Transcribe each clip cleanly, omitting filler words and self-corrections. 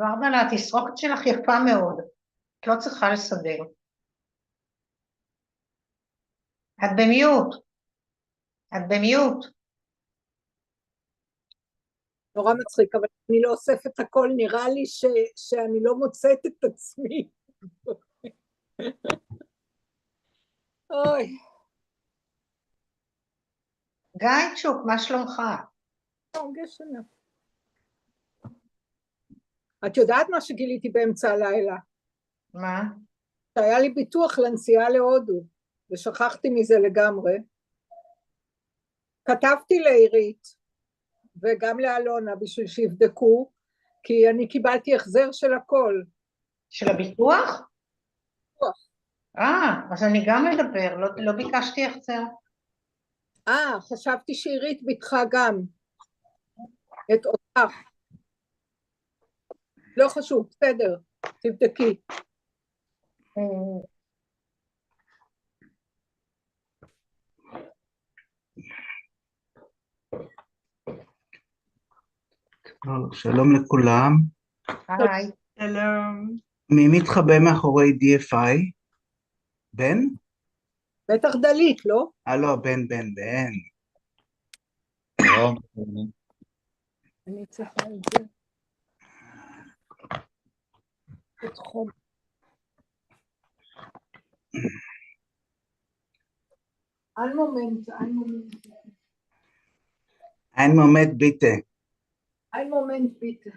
ורבלה, התסרוקת שלך יפה מאוד. את לא צריכה לסדר. את במיוט. את במיוט. נורא מצחיק, אבל אני לא אוספת הכל, נראה לי שאני לא מוצאת את עצמי. אוי. גיא צ'וק, מה שלומך? גשנה. את יודעת מה שגיליתי באמצע הלילה? מה? שהיה לי ביטוח לנסיעה להודו, ושכחתי מזה לגמרי. כתבתי לעירית, וגם לאלונה בשביל שיבדקו, כי אני קיבלתי החזר של הכל. של הביטוח? ביטוח. אז אני גם מדבר, לא ביקשתי החזר. חשבתי שעירית ביטחה גם את אותך. לא חשוב, בסדר, תבדקי. שלום לכולם. היי. שלום. מי מתחבא מאחורי DFI? בן? בטח דלית, לא? לא, בן. שלום. אני צריכה את זה. את חום. Ein Moment. Ein Moment bitte. Ein Moment, bitte.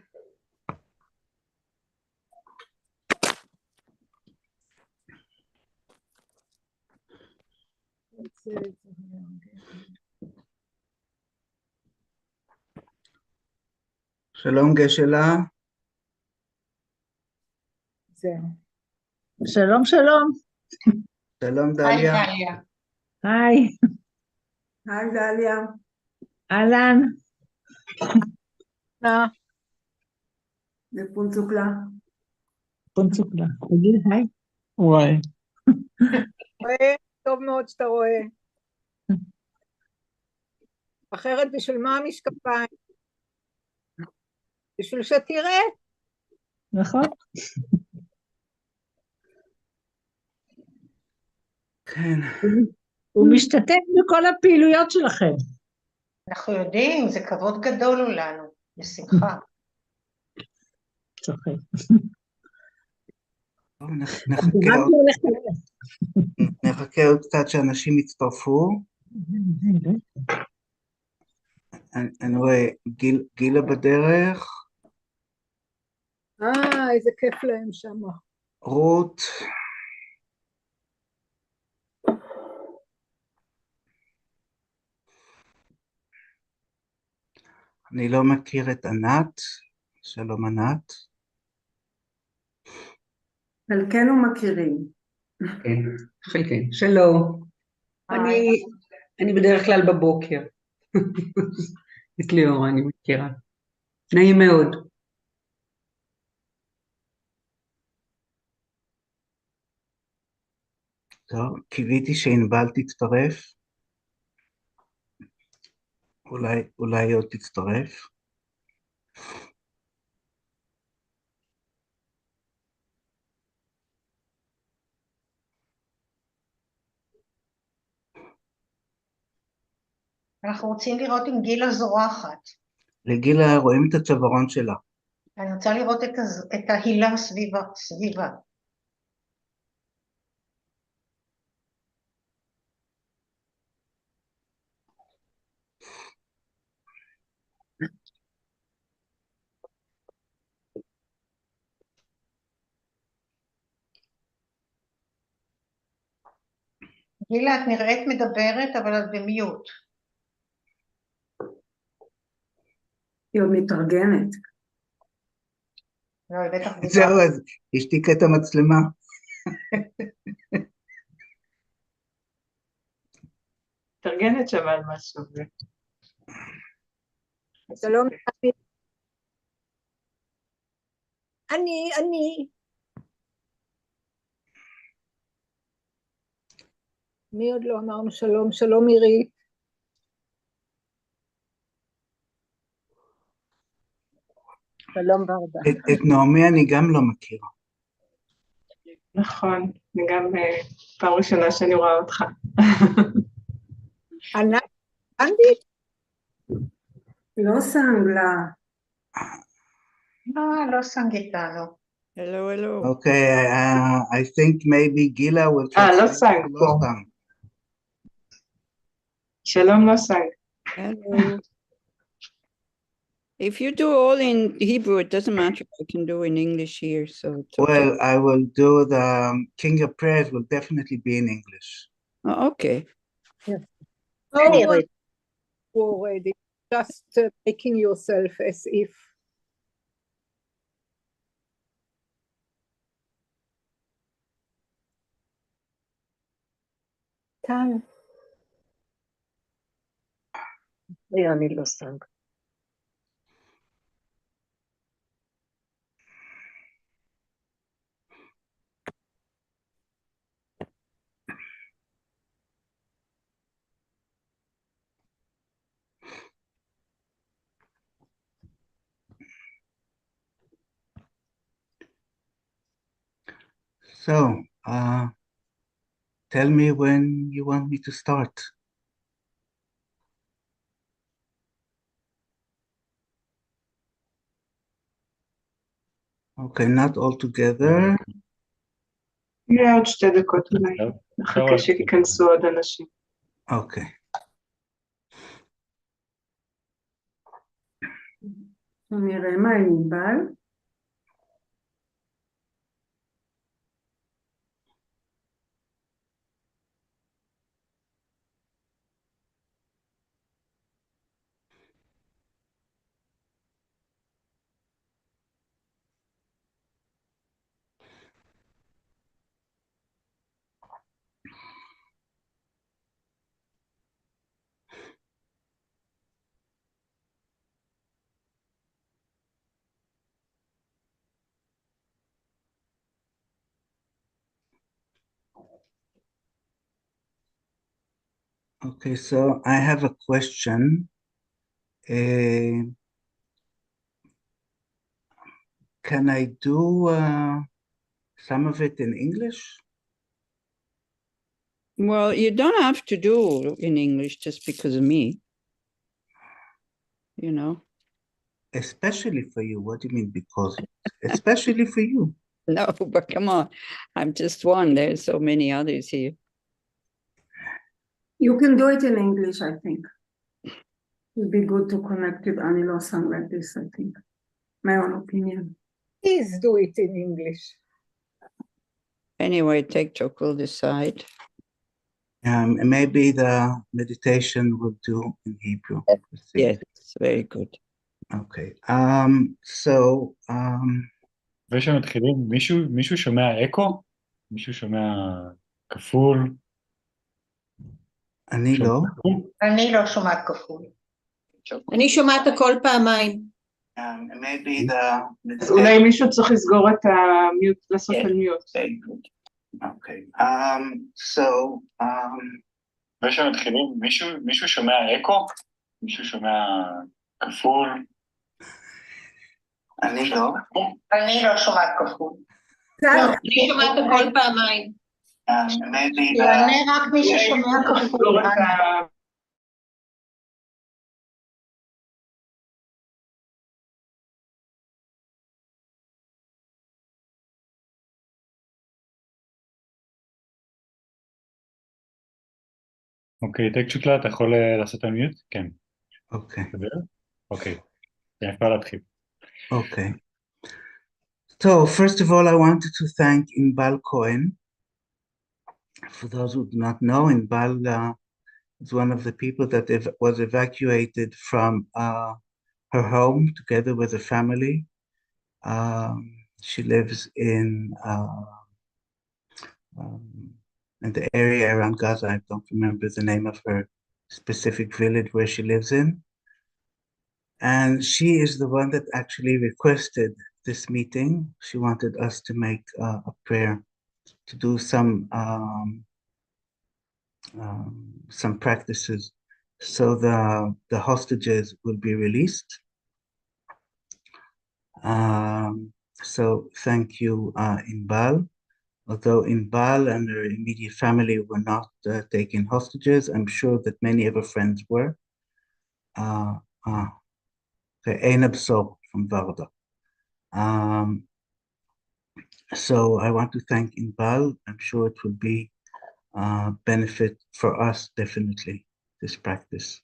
שלום גשלה. שלום, שלום. שלום היי דליה. דליה. היי, היי דליה. אהלן. זה פונצוקלה. פונצוקלה. תגיד היי. וואי. רואה? טוב מאוד שאתה רואה. אחרת בשביל מה המשקפיים? בשביל שתראה. נכון. כן. הוא משתתף בכל הפעילויות שלכם. אנחנו יודעים, זה כבוד גדול הוא לנו, בשמחה. צוחק. נחכה עוד קצת שאנשים יצטרפו. אני רואה גילה בדרך. איזה כיף להם שם. רות. אני לא מכיר את ענת. שלום ענת. חלקנו מכירים. כן, חלקנו. שלום. אני בדרך כלל בבוקר. את ליאור, אני מכירה. נעים מאוד. טוב, קיוויתי שענבל תצטרף. אולי עוד תצטרף. אנחנו רוצים לראות אם גילה זורחת. לגילה רואים את הצווארון שלה. אני רוצה לראות את ההילה סביבה. גילה, את נראית מדברת, אבל את במיוט. היא עוד מתארגנת. לא, היא בטח דיברה. זהו, אז השתיקה את המצלמה. מתארגנת שווה על משהו. שלום. אני. מי עוד לא אמרנו שלום? שלום עירית. שלום ברדה. את נעמי אני גם לא מכיר. נכון, אני גם פעם ראשונה שאני רואה אותך. ענת, אנדית? לא סנגלה. לא סנגיטנו. Hello, hello. Okay, I think maybe Gila will לא translate סנג to פה. Losang. שלום לא סנג. Hello. If you do all in Hebrew, it doesn't matter. I can do in English here, so it's okay. Well, I will do the King of Prayers will definitely be in English. Oh, okay. Already, just making yourself as if. טל. אני לא סנג. So, tell me when you want me to start. Okay, not all together. נראה עוד 2 דקות אולי. נחכה שייכנסו עוד אנשים. Okay. נראה מה עם ענבל. Okay, so I have a question. Can I do some of it in English? Well, you don't have to do in English just because of me. You know. Especially for you. What do you mean because? Especially for you. No, but come on. I'm just one. There's so many others here. You can do it in English, I think. It'd be good to connect with Ani Losang like this, I think. My own opinion. Please do it in English. Anyway, TikTok will decide. Maybe the meditation will do in Hebrew. Let's see. Yes, very good. Okay. So ושמתחילים, מישהו שומע אקו? מישהו שומע כפול? אני לא. אני לא שומעת כפול. אני שומעת הכל פעמיים. Maybe the אז אולי מישהו צריך לסגור את המיוט, לעשות על מיוט. Okay. So ושמתחילים, מישהו שומע אקו? מישהו שומע כפול? אני לא. אני לא שומעת כפול. אני שומעת הכל פעמיים. Maybe יענה רק מי ששומע כפול. אוקיי, טקצ'וטלה, אתה יכול לעשות על מיוט? כן. Okay. אוקיי, אפשר להתחיל. Okay. So first of all, I wanted to thank Inbal Cohen. For those who do not know, Inbal is one of the people that was evacuated from her home together with a family. She lives in the area around Gaza. I don't remember the name of her specific village where she lives in. And she is the one that actually requested this meeting. She wanted us to make a prayer, to do some practices so the hostages will be released. So thank you, Inbal. Although Inbal and her immediate family were not taken hostages, I'm sure that many of her friends were. Einab So from Varda. So I want to thank Inbal. I'm sure it will be benefit for us, definitely, this practice.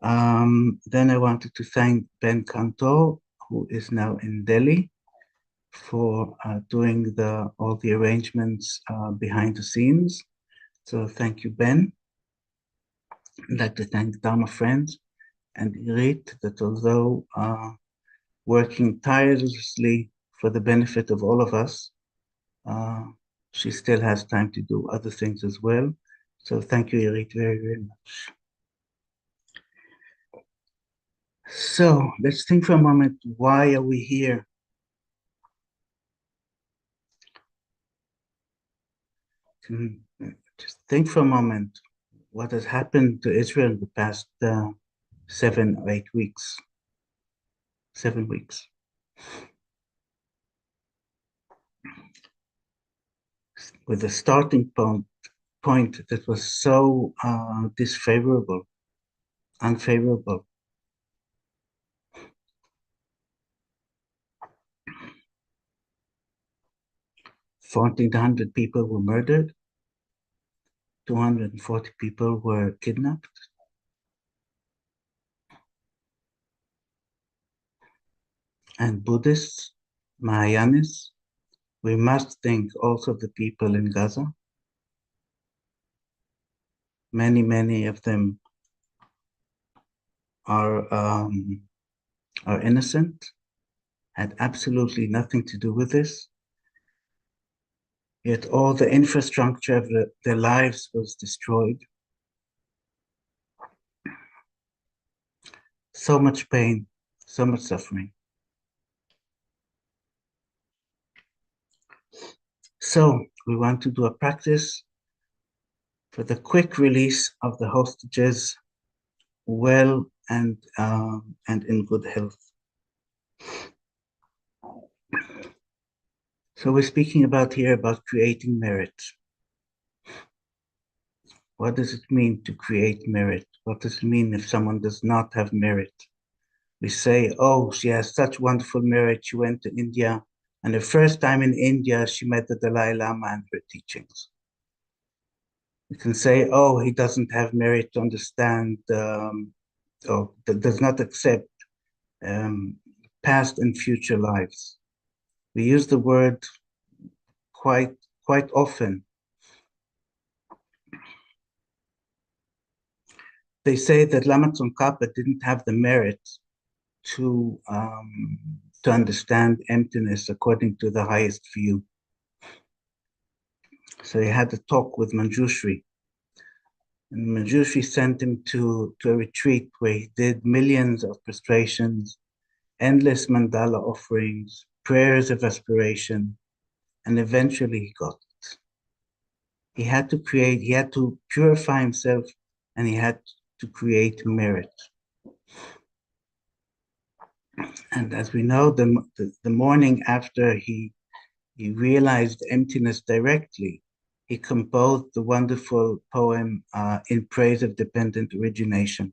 Then I wanted to thank Ben Kanto, who is now in Delhi, for doing all the arrangements behind the scenes. So thank you, Ben. I'd like to thank Dharma Friends and Irit, that although working tirelessly for the benefit of all of us, she still has time to do other things as well. So thank you, Irit, very, very much. So let's think for a moment, why are we here? Just think for a moment, what has happened to Israel in the past 7 or 8 weeks? 7 weeks. With a starting point that was so disfavorable, unfavorable. 1,400 people were murdered. 240 people were kidnapped. And Buddhists, Mahayanis, we must think also of the people in Gaza. Many, many of them are innocent, had absolutely nothing to do with this. Yet all the infrastructure of their lives was destroyed. So much pain, so much suffering. So we want to do a practice for the quick release of the hostages, well and in good health. So we're speaking about creating merit. What does it mean to create merit? What does it mean if someone does not have merit? We say, oh, she has such wonderful merit. She went to India, and the first time in India, she met the Dalai Lama and her teachings. We can say, oh, he doesn't have merit to understand, or does not accept past and future lives. We use the word quite often. They say that Lama Tsongkhapa didn't have the merit to understand emptiness according to the highest view. So he had a talk with Manjushri. And Manjushri sent him to a retreat where he did millions of prostrations, endless mandala offerings, prayers of aspiration, and eventually he got it. He had to purify himself, and he had to create merit. And as we know, the morning after he realized emptiness directly, he composed the wonderful poem in praise of dependent origination.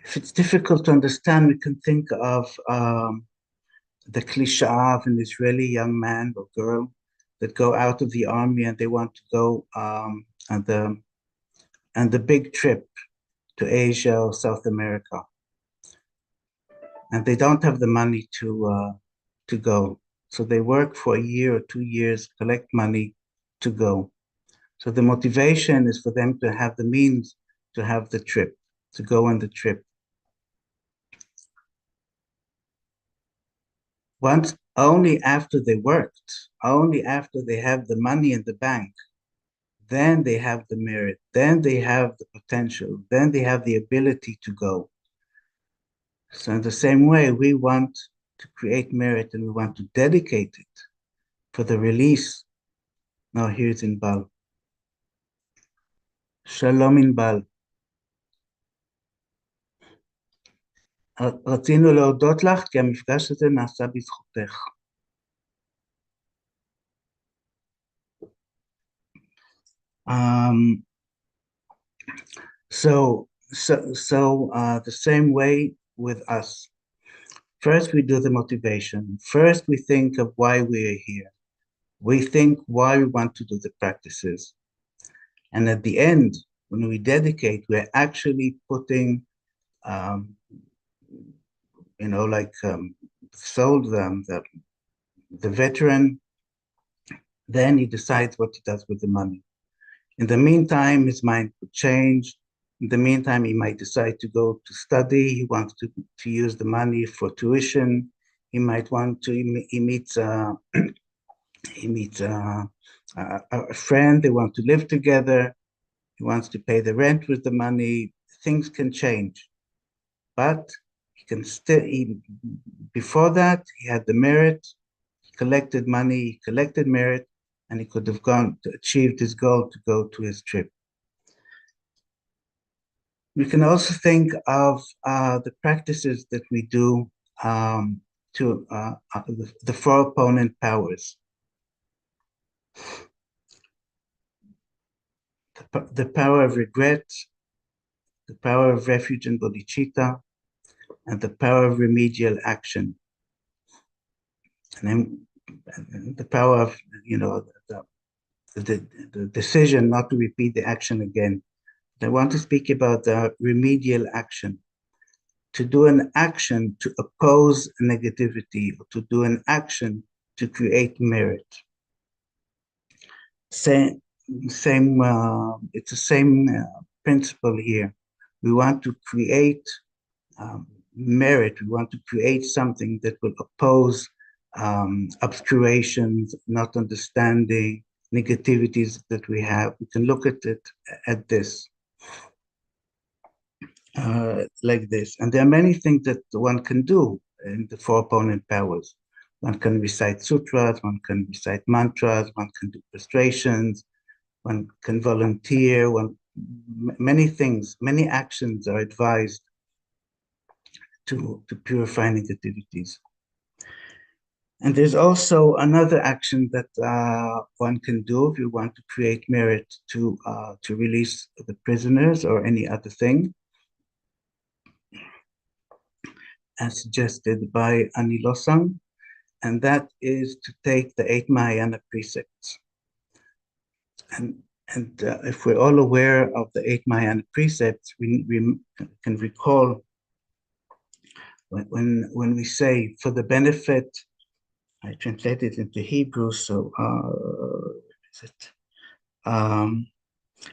If it's difficult to understand, we can think of the cliche of an Israeli young man or girl that go out of the army and they want to go on the big trip to Asia or South America. And they don't have the money to go. So they work for a year or 2 years, collect money to go. So the motivation is for them to have the means to have the trip, to go on the trip. Only after they worked, only after they have the money in the bank, then they have the merit, then they have the potential, then they have the ability to go. So in the same way, we want to create merit and we want to dedicate it for the release. Now here's Inbal. Shalom Inbal. רצינו להודות לך כי המפגש הזה נעשה בזכותך. The same way with us. First, we do the motivation. First, we think of why we are here. We think why we want to do the practices. And at the end, when we dedicate, we're actually putting, sold them, the veteran, then he decides what he does with the money. In the meantime, his mind could change. In the meantime, he might decide to go to study. He wants to use the money for tuition. He might want to, he meets a friend. They want to live together. He wants to pay the rent with the money. Things can change. But he can still, before that, he had the merit. He collected money, he collected merit, and he could have gone to achieve his goal to go to his trip. We can also think of the practices that we do to the four opponent powers. The power of regret, the power of refuge and bodhicitta, and the power of remedial action. And then the power of, the decision not to repeat the action again. I want to speak about the remedial action. To do an action to oppose negativity, or to do an action to create merit. It's the same principle here. We want to create merit. We want to create something that will oppose obscurations, not understanding, negativities that we have. We can look at it at this, like this. And there are many things that one can do in the four opponent powers. One can recite sutras, one can recite mantras, one can do prostrations, one can volunteer, many things, many actions are advised to purify negativities. And there's also another action that one can do if you want to create merit to release the prisoners or any other thing, as suggested by Ani Losang, and that is to take the 8 Mahayana precepts. And if we're all aware of the 8 Mahayana precepts, we can recall when we say, for the benefit, I translate it into Hebrew, so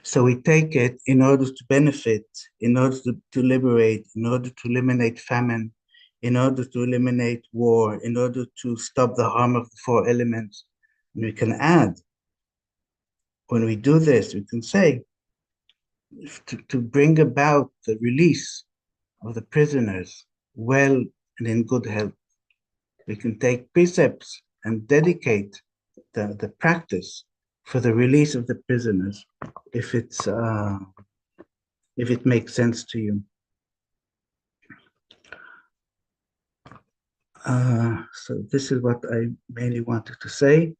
so we take it in order to benefit, in order to liberate, in order to eliminate famine, in order to eliminate war, in order to stop the harm of the 4 elements. And we can add, when we do this, we can say, to bring about the release of the prisoners well and in good health. We can take precepts and dedicate the practice for the release of the prisoners, if it makes sense to you. So this is what I mainly wanted to say.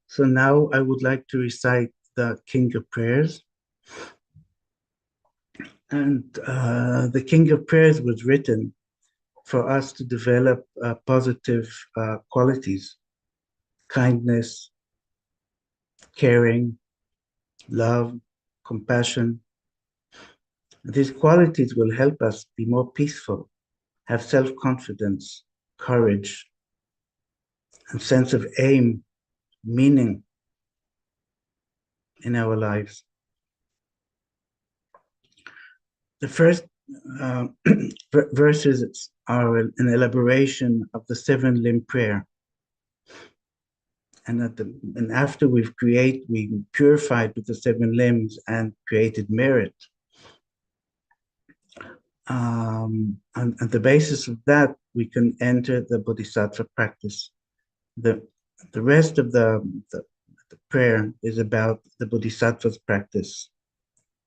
So now I would like to recite the King of Prayers. And the King of Prayers was written for us to develop positive qualities: kindness, caring, love, compassion. These qualities will help us be more peaceful, have self-confidence, courage, and sense of aim, meaning in our lives. The first verses are an elaboration of the 7-limb prayer. And after we purified with the 7 limbs and created merit, on the basis of that, we can enter the Bodhisattva practice. The rest of the prayer is about the Bodhisattva's practice,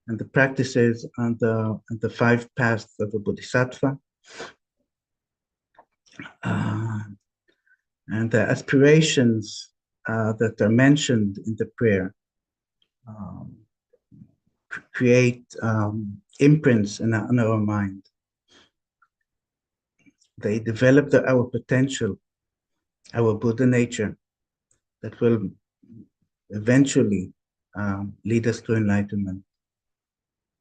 and the practices on the 5 paths of a Bodhisattva. And the aspirations that are mentioned in the prayer create imprints in our mind. They develop our potential, our Buddha nature, that will eventually lead us to enlightenment.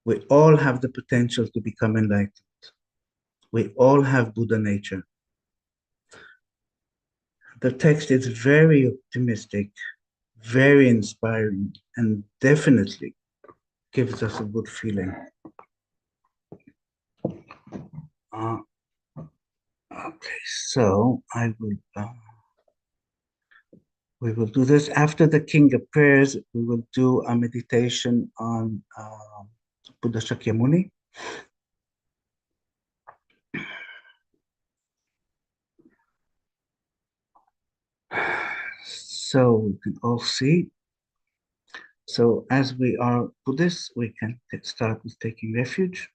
We all have the potential to become enlightened. We all have Buddha nature. The text is very optimistic, very inspiring, and definitely gives us a good feeling. Okay, so we will do this after the King of Prayers. We will do a meditation on Buddha Shakyamuni. So we can all see. So as we are Buddhists, we can start with taking refuge.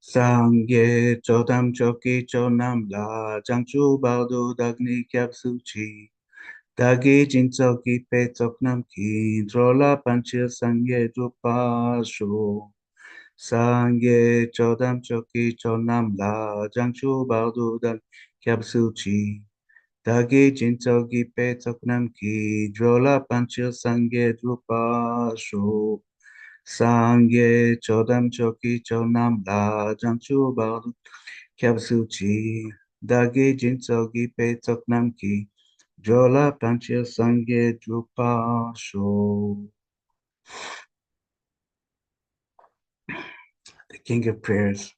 Sangye chodam choki chonam la jangchu baldo dagni kyab suchi dagi jinsoki pe tsoknam ki drola panchil sangye drupa sho Sangye chodam choki chonam la jangchu baldo dagni kyab suchi dagi jinsoki pe tsoknam ki drola panchil sangye drupa sho Sangye chodam choki chonam la jangchu balu kyabsuchi dagi jinsogi pe tsoknam ki jola panchil sangye drupa sho. The King of Prayers.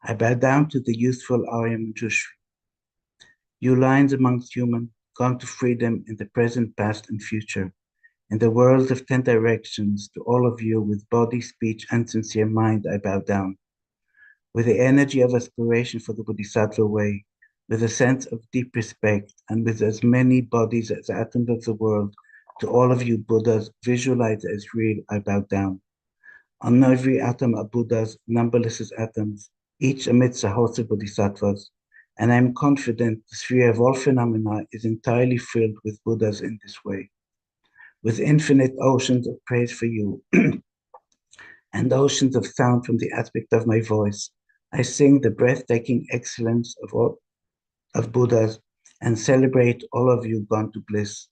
I bow down to the youthful Arya Manjushri. You lines amongst human, gone to freedom in the present, past, and future. In the world of 10 directions, to all of you with body, speech, and sincere mind, I bow down. With the energy of aspiration for the Bodhisattva way, with a sense of deep respect, and with as many bodies as atoms of the world, to all of you Buddhas visualized as real, I bow down. On every atom are Buddhas, numberless as atoms, each amidst a host of Bodhisattvas, and I am confident the sphere of all phenomena is entirely filled with Buddhas in this way. With infinite oceans of praise for you and oceans of sound from the aspect of my voice, I sing the breathtaking excellence of Buddhas and celebrate all of you gone to bliss.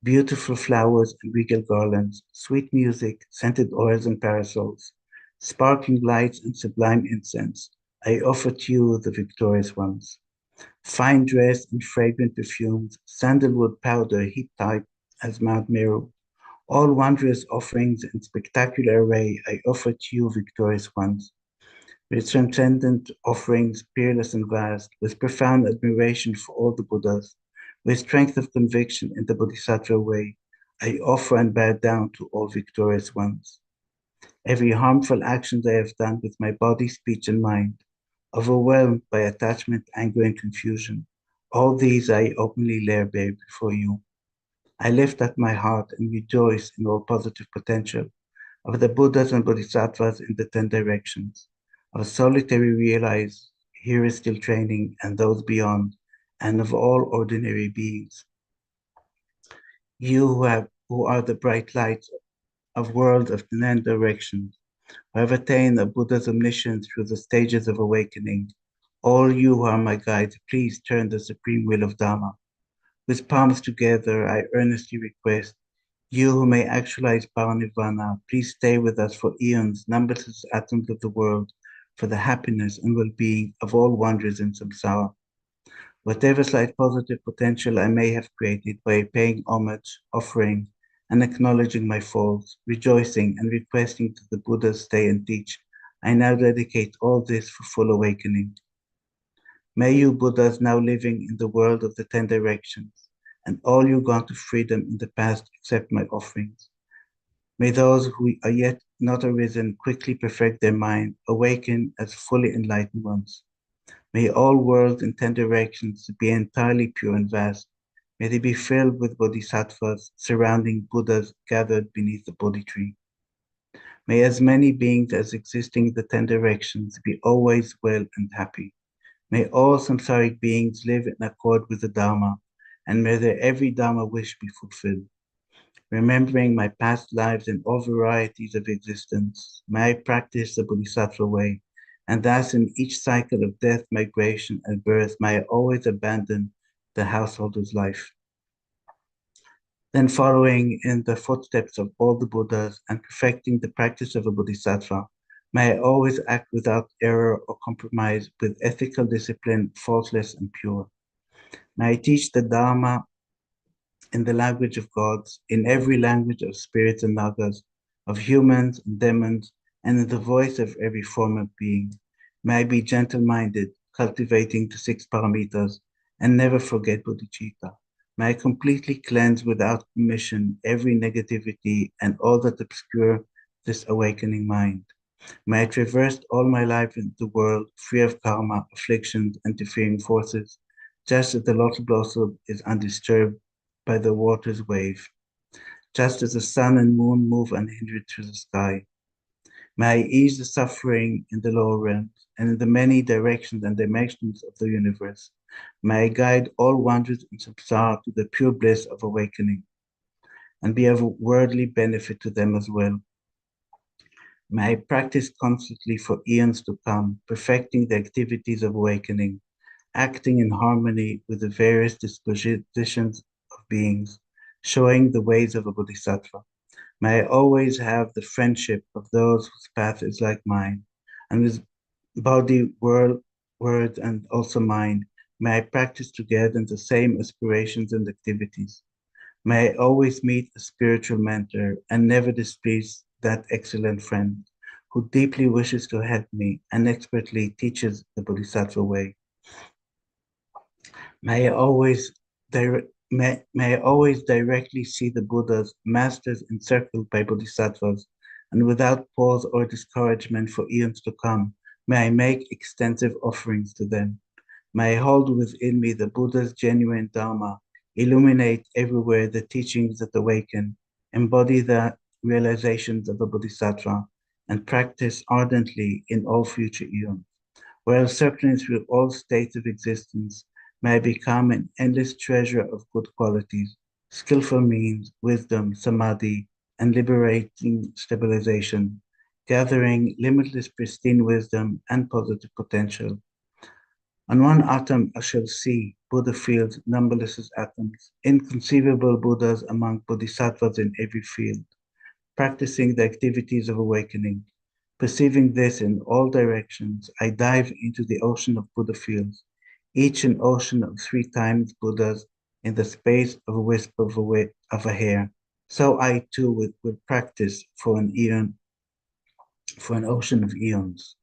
Beautiful flowers and regal garlands, sweet music, scented oils and parasols, sparkling lights and sublime incense, I offer to you, the victorious ones. Fine dress and fragrant perfumes, sandalwood powder heaped high as Mount Meru, all wondrous offerings in spectacular array I offer to you, victorious ones. With transcendent offerings, peerless and vast, with profound admiration for all the Buddhas, with strength of conviction in the Bodhisattva way, I offer and bow down to all victorious ones. Every harmful action I have done with my body, speech, and mind, overwhelmed by attachment, anger, and confusion, all these I openly lay bare before you. I lift up my heart and rejoice in all positive potential of the Buddhas and Bodhisattvas in the 10 directions, of solitary realized, here is still training, and those beyond, and of all ordinary beings. You who are the bright lights of worlds of the 10 directions, who have attained the Buddha's omniscience through the stages of awakening, all you who are my guides, please turn the supreme will of Dharma. With palms together, I earnestly request, you who may actualize Paranirvana, please stay with us for eons, numberless atoms of the world, for the happiness and well-being of all wanderers in samsara. Whatever slight positive potential I may have created by paying homage, offering, and acknowledging my faults, rejoicing and requesting to the Buddhas stay and teach, I now dedicate all this for full awakening. May you Buddhas now living in the world of the 10 directions, and all you gone to freedom in the past accept my offerings. May those who are yet not arisen quickly perfect their mind, awaken as fully enlightened ones. May all worlds in 10 directions be entirely pure and vast. May they be filled with bodhisattvas surrounding Buddhas gathered beneath the Bodhi tree. May as many beings as existing in the 10 directions be always well and happy. May all samsaric beings live in accord with the Dharma, and may their every Dharma wish be fulfilled. Remembering my past lives and all varieties of existence, may I practice the Bodhisattva way, and thus in each cycle of death, migration, and birth, may I always abandon the householder's life. Then following in the footsteps of all the Buddhas and perfecting the practice of a Bodhisattva, may I always act without error or compromise with ethical discipline, faultless and pure. May I teach the Dharma in the language of gods, in every language of spirits and nagas, of humans and demons, and in the voice of every form of being. May I be gentle-minded, cultivating the 6 paramitas, and never forget bodhicitta. May I completely cleanse without permission every negativity and all that obscure this awakening mind. May I traverse all my life in the world, free of karma, afflictions, and interfering forces, just as the lotus blossom is undisturbed by the water's wave, just as the sun and moon move unhindered through the sky. May I ease the suffering in the lower realms and in the many directions and dimensions of the universe. May I guide all wanderers in samsara to the pure bliss of awakening and be of worldly benefit to them as well. May I practice constantly for eons to come, perfecting the activities of awakening, acting in harmony with the various dispositions of beings, showing the ways of a bodhisattva. May I always have the friendship of those whose path is like mine, and whose body, words, and also mind, may I practice together in the same aspirations and activities. May I always meet a spiritual mentor and never displease that excellent friend who deeply wishes to help me and expertly teaches the Bodhisattva way. May I always directly see the Buddhas, masters encircled by Bodhisattvas, and without pause or discouragement for eons to come, may I make extensive offerings to them. May I hold within me the Buddha's genuine Dharma, illuminate everywhere the teachings that awaken, embody the realizations of a Bodhisattva, and practice ardently in all future eons. While circling through all states of existence, may I become an endless treasure of good qualities, skillful means, wisdom, samadhi, and liberating stabilization, gathering limitless pristine wisdom and positive potential. On one atom I shall see Buddha fields numberless as atoms, inconceivable Buddhas among bodhisattvas in every field, practicing the activities of awakening. Perceiving this in all directions, I dive into the ocean of Buddha fields, each an ocean of 3 times Buddhas in the space of a whisper of a hair. So I too will practice for an eon, for an ocean of eons.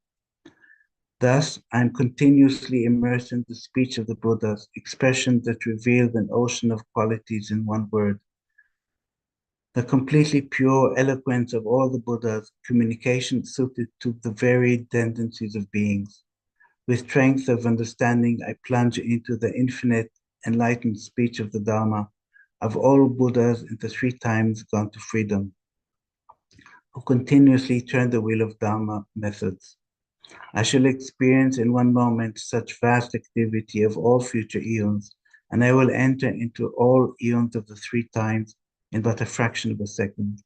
Thus, I am continuously immersed in the speech of the Buddhas, expressions that reveal an ocean of qualities in one word. The completely pure eloquence of all the Buddhas, communication suited to the varied tendencies of beings. With strength of understanding, I plunge into the infinite enlightened speech of the Dharma of all Buddhas in the 3 times gone to freedom, who continuously turn the wheel of Dharma methods. I shall experience in one moment such vast activity of all future eons, and I will enter into all eons of the 3 times in but a fraction of a second.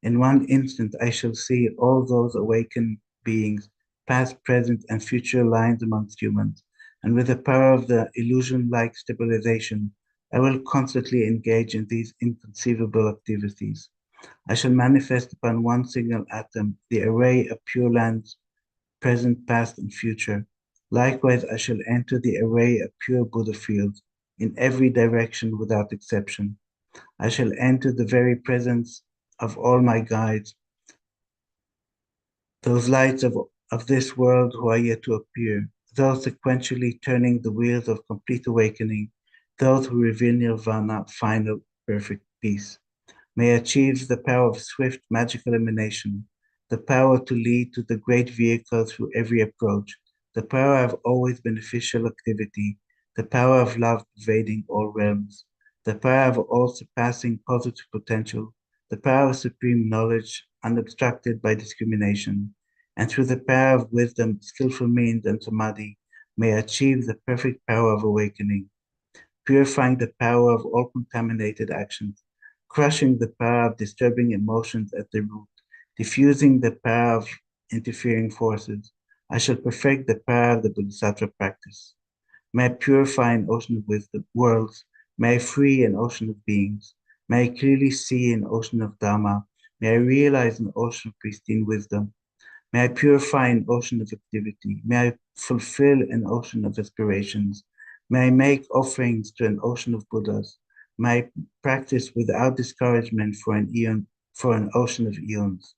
In one instant, I shall see all those awakened beings, past, present, and future lines amongst humans, and with the power of the illusion-like stabilization, I will constantly engage in these inconceivable activities. I shall manifest upon one single atom the array of pure lands, present, past, and future. Likewise, I shall enter the array of pure Buddha fields in every direction without exception. I shall enter the very presence of all my guides, those lights of this world who are yet to appear, those sequentially turning the wheels of complete awakening, those who reveal nirvana, final, perfect peace. May I achieve the power of swift magical emanation, the power to lead to the great vehicle through every approach, the power of always beneficial activity, the power of love pervading all realms, the power of all surpassing positive potential, the power of supreme knowledge unobstructed by discrimination, and through the power of wisdom, skillful means, and samadhi, may achieve the perfect power of awakening, purifying the power of all contaminated actions, crushing the power of disturbing emotions at the root, diffusing the power of interfering forces. I shall perfect the power of the Bodhisattva practice. May I purify an ocean of wisdom, worlds. May I free an ocean of beings. May I clearly see an ocean of Dharma. May I realize an ocean of pristine wisdom. May I purify an ocean of activity. May I fulfill an ocean of aspirations. May I make offerings to an ocean of Buddhas. May I practice without discouragement for an ocean of eons.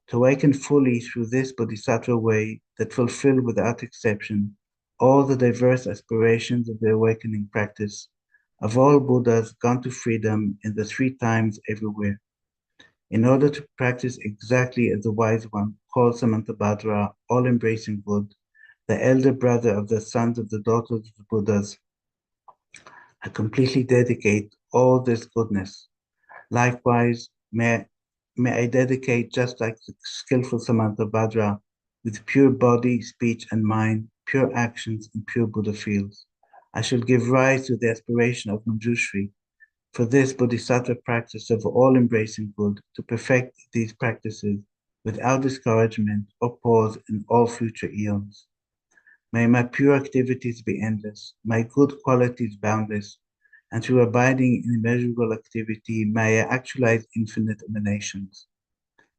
To awaken fully through this Bodhisattva way that fulfill without exception all the diverse aspirations of the awakening practice of all Buddhas gone to freedom in the 3 times everywhere. In order to practice exactly as the wise one called Samantabhadra, all-embracing Buddha, the elder brother of the sons of the daughters of the Buddhas, I completely dedicate all this goodness. Likewise, may I dedicate, just like the skillful Samantabhadra, with pure body, speech, and mind, pure actions, and pure Buddha fields. I shall give rise to the aspiration of Manjushri, for this Bodhisattva practice of all-embracing Buddha, to perfect these practices without discouragement or pause in all future eons. May my pure activities be endless, my good qualities boundless, and through abiding in immeasurable activity, may I actualize infinite emanations.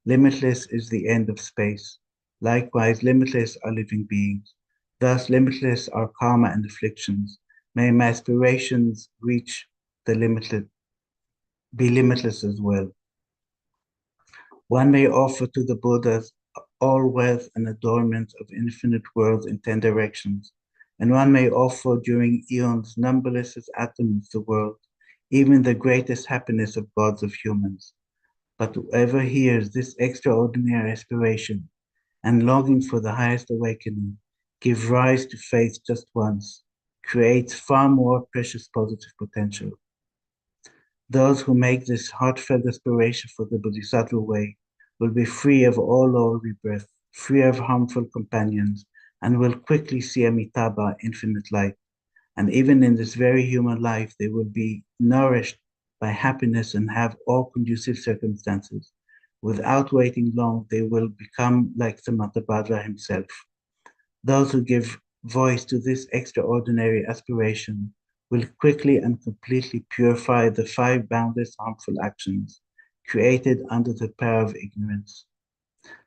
Limitless is the end of space. Likewise, limitless are living beings. Thus, limitless are karma and afflictions. May my aspirations reach the limitless, be limitless as well. One may offer to the Buddhas all wealth and adornments of infinite worlds in 10 directions, and one may offer during eons numberless as atoms the world, even the greatest happiness of gods of humans. But whoever hears this extraordinary aspiration and longing for the highest awakening, give rise to faith just once, creates far more precious positive potential. Those who make this heartfelt aspiration for the Bodhisattva way will be free of all lower rebirth, free of harmful companions, and will quickly see Amitabha, infinite light. And even in this very human life, they will be nourished by happiness and have all conducive circumstances. Without waiting long, they will become like Samantabhadra himself. Those who give voice to this extraordinary aspiration will quickly and completely purify the 5 boundless harmful actions created under the power of ignorance.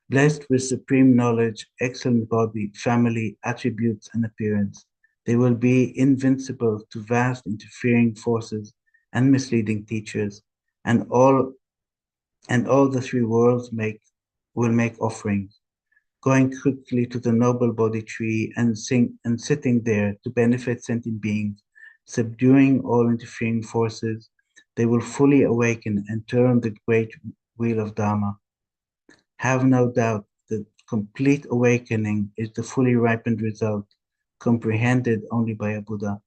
Blessed with supreme knowledge, excellent body, family, attributes, and appearance, they will be invincible to vast interfering forces and misleading teachers, and all the 3 worlds will make offerings, going quickly to the noble Bodhi tree and sitting there to benefit sentient beings, subduing all interfering forces. They will fully awaken and turn the great wheel of Dharma. Have no doubt that complete awakening is the fully ripened result, comprehended only by a Buddha,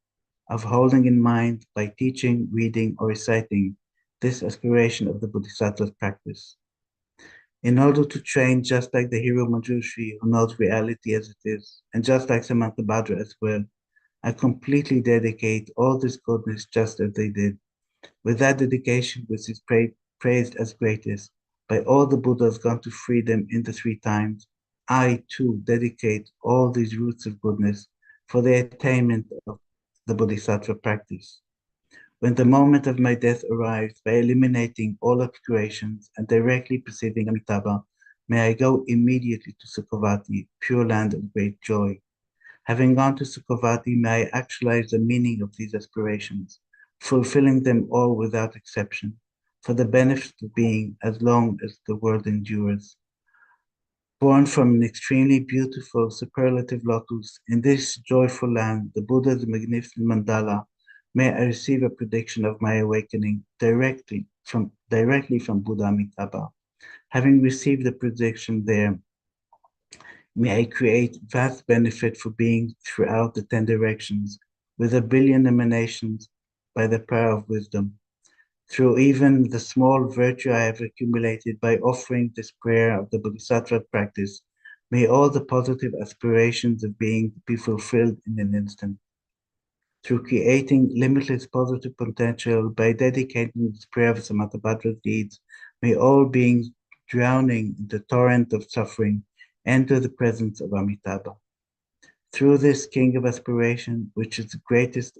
of holding in mind by teaching, reading, or reciting this aspiration of the Bodhisattva's practice. In order to train just like the hero Manjushri, who knows reality as it is, and just like Samantabhadra as well, I completely dedicate all this goodness just as they did. With that dedication, which is praised as greatest by all the Buddhas gone to freedom in the 3 times, I too dedicate all these roots of goodness for the attainment of the Bodhisattva practice. When the moment of my death arrives, by eliminating all obscurations and directly perceiving Amitabha, may I go immediately to Sukhavati, pure land of great joy. Having gone to Sukhavati, may I actualize the meaning of these aspirations, fulfilling them all without exception, for the benefit of being as long as the world endures. Born from an extremely beautiful superlative lotus, in this joyful land, the Buddha's magnificent mandala, may I receive a prediction of my awakening directly from Buddha Amitabha. Having received the prediction there, may I create vast benefit for beings throughout the 10 directions, with 1 billion emanations by the power of wisdom. through even the small virtue I have accumulated by offering this prayer of the Bodhisattva practice, may all the positive aspirations of being be fulfilled in an instant. Through creating limitless positive potential by dedicating this prayer of Samattabhadra deeds, may all beings drowning in the torrent of suffering enter the presence of Amitabha. Through this king of aspiration, which is the greatest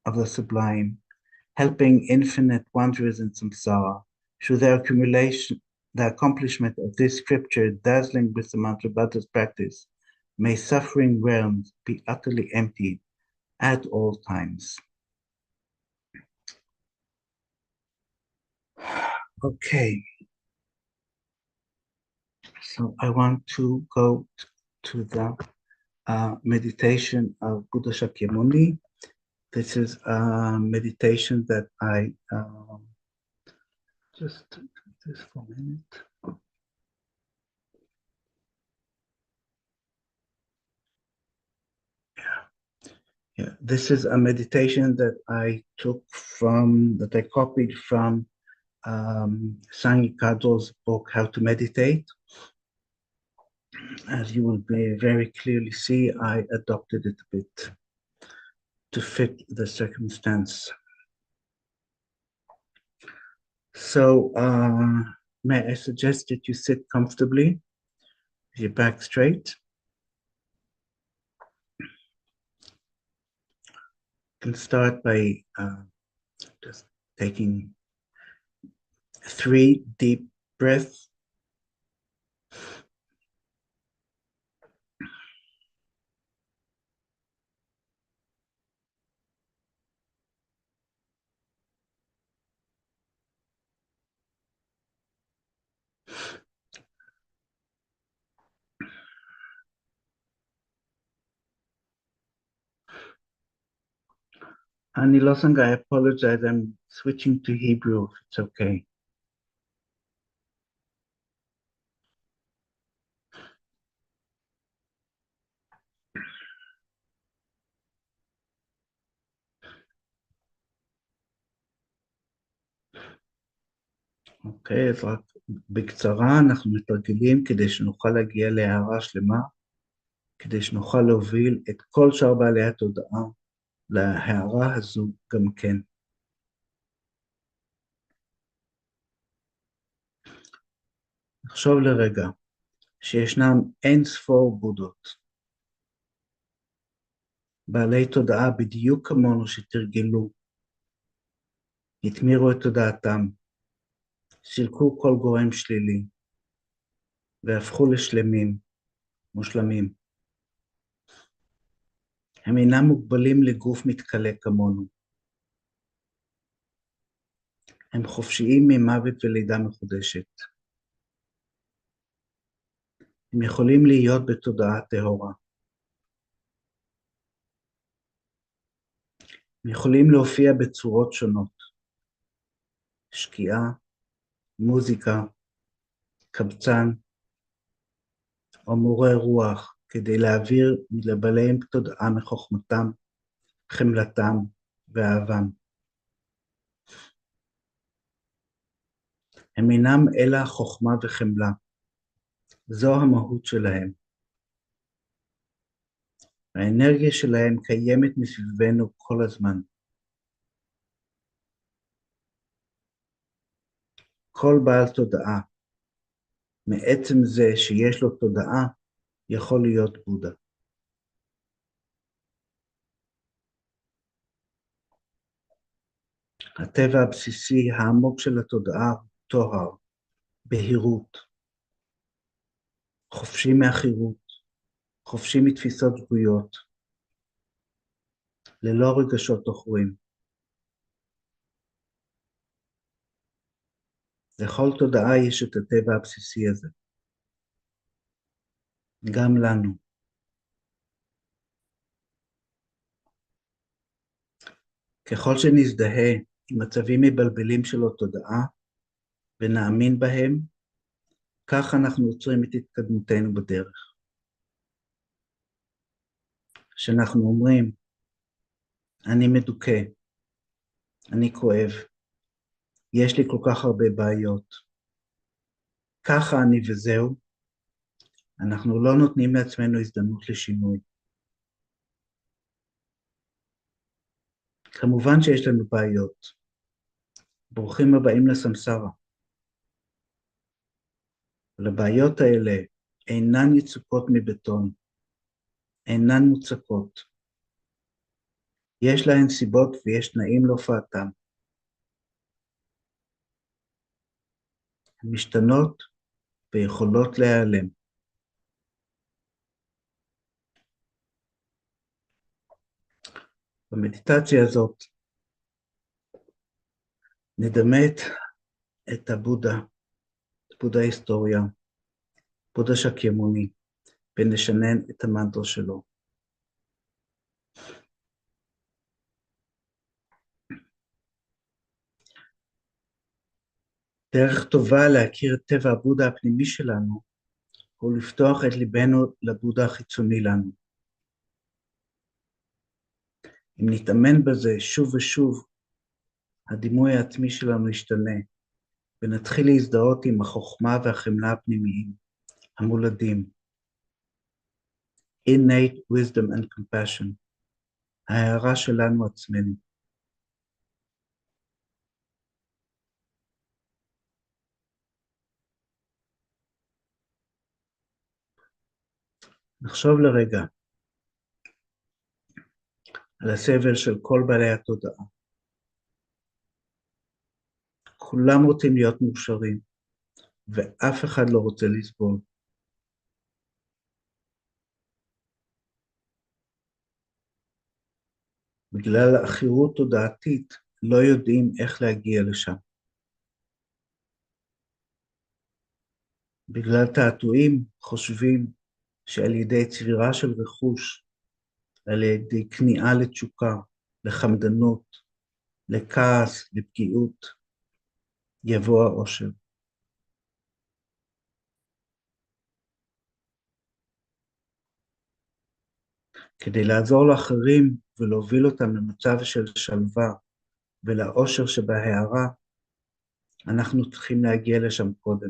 of the sublime, helping infinite wanderers in samsara, through their accumulation, the accomplishment of this scripture dazzling with Samattabhadra's practice, may suffering realms be utterly emptied at all times. Okay. So I want to go to the meditation of Buddha Shakyamuni. This is a meditation that I just do this for a minute. Yeah, this is a meditation that I copied from Sangi Kado's book, How to Meditate. As you will very clearly see, I adopted it a bit to fit the circumstance. So may I suggest that you sit comfortably, with your back straight. You can start by just taking 3 deep breaths. Anilosang, I apologize, I'm switching to Hebrew, if it's okay. אוקיי, אז רק בקצרה אנחנו מתרגלים כדי שנוכל להגיע להערה שלמה, כדי שנוכל להוביל את כל שאר בעלי התודעה להערה הזו גם כן. נחשוב לרגע שישנם אין ספור בודות, בעלי תודעה בדיוק כמונו שתרגלו, התמירו את תודעתם, סילקו כל גורם שלילי, והפכו לשלמים, מושלמים. הם אינם מוגבלים לגוף מתכלה כמונו. הם חופשיים ממוות ולידה מחודשת. הם יכולים להיות בתודעה טהורה. הם יכולים להופיע בצורות שונות. שקיעה, מוזיקה, קבצן, או מורה רוח, כדי להעביר לבעליהם תודעה מחוכמתם, חמלתם ואהבם. הם אינם אלא חוכמה וחמלה. זו המהות שלהם. האנרגיה שלהם קיימת מסביבנו כל הזמן. כל בעל תודעה, מעצם זה שיש לו תודעה, יכול להיות בודה. הטבע הבסיסי העמוק של התודעה הוא טוהר, בהירות, חופשי מהחירות, חופשי מתפיסות שגויות, ללא רגשות עוכרים. לכל תודעה יש את הטבע הבסיסי הזה. גם לנו. ככל שנזדהה עם מצבים מבלבלים של התודעה ונאמין בהם, כך אנחנו עוצרים את התקדמותנו בדרך. כשאנחנו אומרים, אני מדוכא, אני כואב, יש לי כל כך הרבה בעיות. ככה אני וזהו. אנחנו לא נותנים לעצמנו הזדמנות לשינוי. כמובן שיש לנו בעיות. ברוכים הבאים לסמסרה. אבל הבעיות האלה אינן יצוקות מבטון, אינן מוצקות. יש להן סיבות ויש תנאים להופעתן. הן משתנות ויכולות להיעלם. במדיטציה הזאת נדמה את הבודה, את בודה ההיסטוריה, בודה שקיימוני, ונשנן את המנטרה שלו. דרך טובה להכיר את טבע הבודה הפנימי שלנו, הוא לפתוח את ליבנו לבודה החיצוני לנו. אם נתאמן בזה שוב ושוב, הדימוי העצמי שלנו ישתנה, ונתחיל להזדהות עם החוכמה והחמלה הפנימיים, המולדים. Innate wisdom and compassion, ההערה שלנו עצמנו. נחשוב לרגע על הסבל של כל בעלי התודעה. כולם רוצים להיות מאושרים, ואף אחד לא רוצה לסבול. בגלל עכירות תודעתית, לא יודעים איך להגיע לשם. בגלל תעתועים חושבים שעל ידי צבירה של רכוש, על ידי כניעה לתשוקה, לחמדנות, לכעס, לפגיעות, יבוא האושר. כדי לעזור לאחרים ולהוביל אותם למצב של שלווה ולאושר שבהערה, אנחנו צריכים להגיע לשם קודם.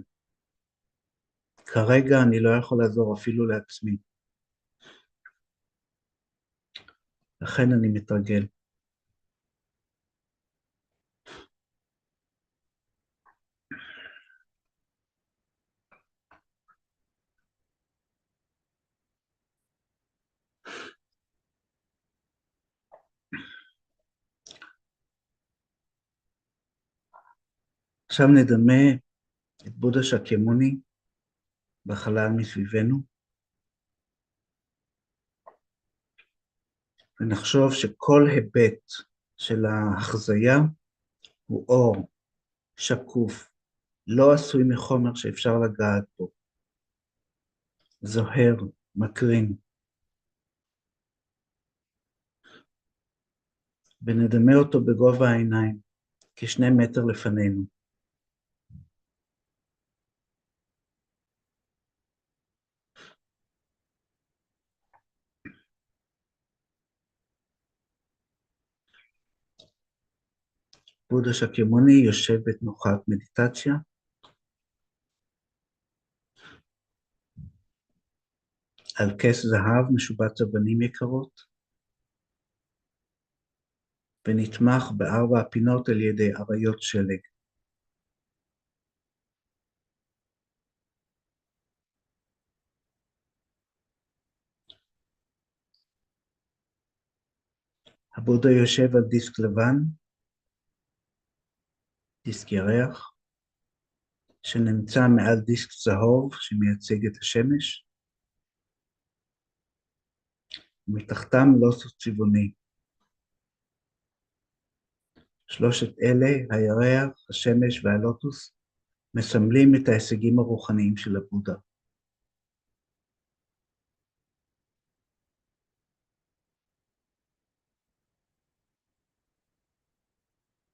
כרגע אני לא יכול לעזור אפילו לעצמי. לכן אני מתרגל. עכשיו נדמה את בודה שקיימוני בחלל מסביבנו, ונחשוב שכל היבט של ההחזיה הוא אור, שקוף, לא עשוי מחומר שאפשר לגעת בו. זוהר, מקרין. ונדמה אותו בגובה העיניים, כ2 מטר לפנינו. בודה שקיימוני יושב בתנוחת מדיטציה, על כס זהב משובץ אבנים יקרות, ונתמך ב4 הפינות על ידי אריות שלג. הבודה יושב על דיסק לבן, דיסק ירח, שנמצא מעל דיסק צהוב שמייצג את השמש, ומתחתם לוטוס צבעוני. שלושת אלה, הירח, השמש והלוטוס, מסמלים את ההישגים הרוחניים של הבודה.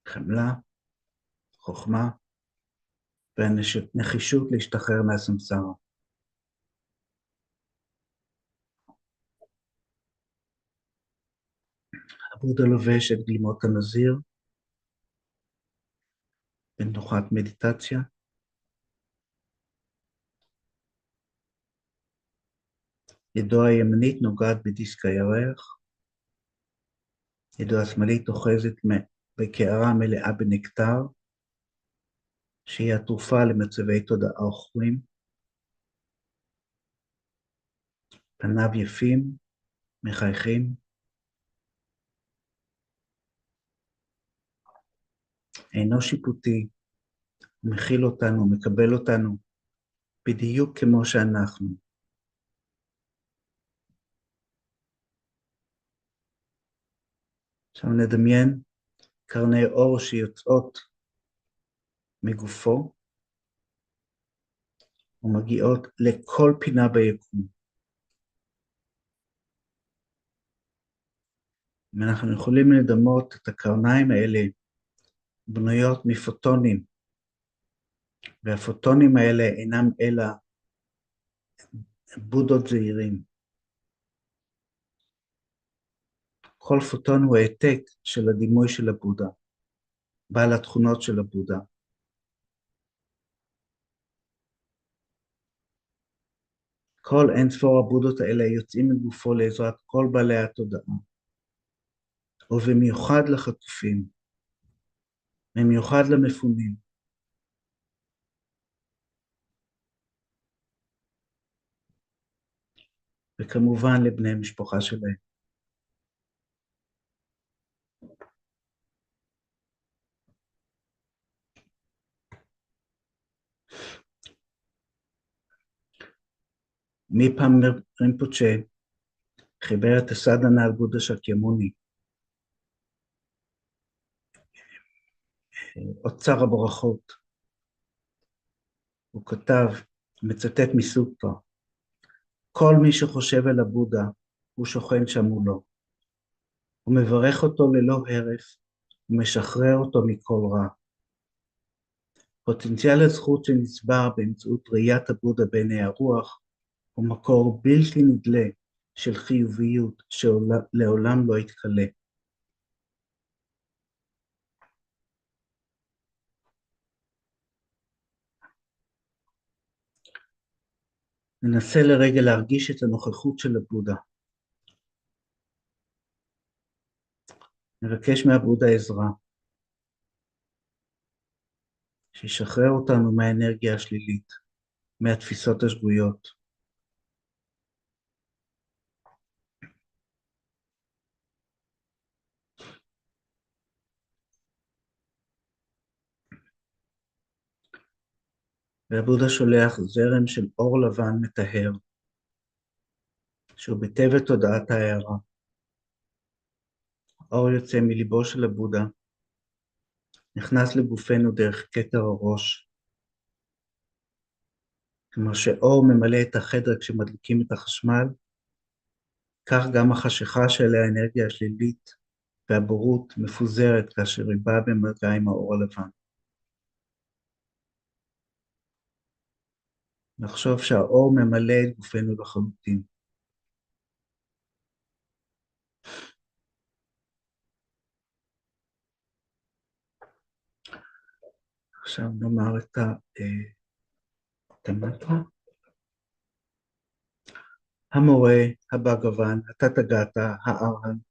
חמלה, חוכמה, והנחישות להשתחרר מהסמסרה. הבודה לובש את גלימות הנזיר, בתנוחת מדיטציה. ידו הימנית נוגעת בדיסק הירח. ידו השמאלית אוחזת בקערה מלאה בנקטר, שהיא התרופה למצבי תודעה עוכרים. פניו יפים, מחייכים. אינו שיפוטי, מכיל אותנו, מקבל אותנו, בדיוק כמו שאנחנו. עכשיו נדמיין קרני אור שיוצאות מגופו, ומגיעות לכל פינה ביקום. אנחנו יכולים לדמות את הקרניים האלה בנויות מפוטונים, והפוטונים האלה אינם אלא בודות זעירים. כל פוטון הוא העתק של הדימוי של הבודה, בעל התכונות של הבודה. כל אין ספור הבודות האלה יוצאים מגופו לעזרת כל בעלי התודעה, ובמיוחד לחטופים, במיוחד למפונים. וכמובן לבני המשפחה שלהם. מפעם רינפוצ'ה חיבר את הסדנה על בודה שקימוני, אוצר הברכות. הוא כתב, מצטט מסוטרה, כל מי שחושב על הבודה, הוא שוכן שם מולו. הוא מברך אותו ללא הרף, ומשחרר אותו מכל רע. פוטנציאל הזכות שנצבר באמצעות ראיית הבודה בעיני הרוח, הוא מקור בלתי נדלה של חיוביות שלעולם לא יתקלה. ננסה לרגע להרגיש את הנוכחות של הבודה. נבקש מהבודה עזרה, שישחרר אותנו מהאנרגיה השלילית, מהתפיסות השגויות. והבודה שולח זרם של אור לבן מטהר, שהוא בטבע תודעת ההארה. האור יוצא מליבו של הבודה, נכנס לגופנו דרך כתר הראש. כלומר שאור ממלא את החדר כשמדליקים את החשמל, כך גם החשיכה של האנרגיה השלילית והבורות מפוזרת כאשר היא באה במגע עם האור הלבן. נחשוב שהאור ממלא את גופנו לחלוטין. עכשיו נאמר את המנטרה. המורה, הבגוון, התת-אגתה, הארהנט,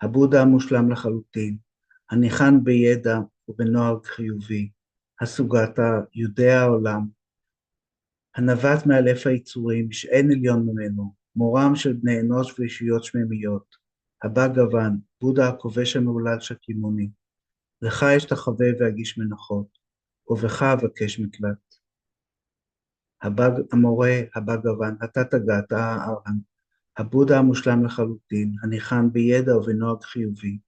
הבודה המושלם לחלוטין, הניחן בידע ובנוהג חיובי, הסוגתה, יודע העולם, הנווט מאלף היצורים שאין עליון ממנו, מורם של בני אנוש וישויות שמימיות, הבגוון, בודה הכובש המהולל שקימוני, לך יש תחווה והגיש מנחות, ובך אבקש מקלט. המורה, הבגוון, התת-אגתה, הארהנט, הבודה המושלם לחלוטין, הניחן בידע ובנוהג חיובי,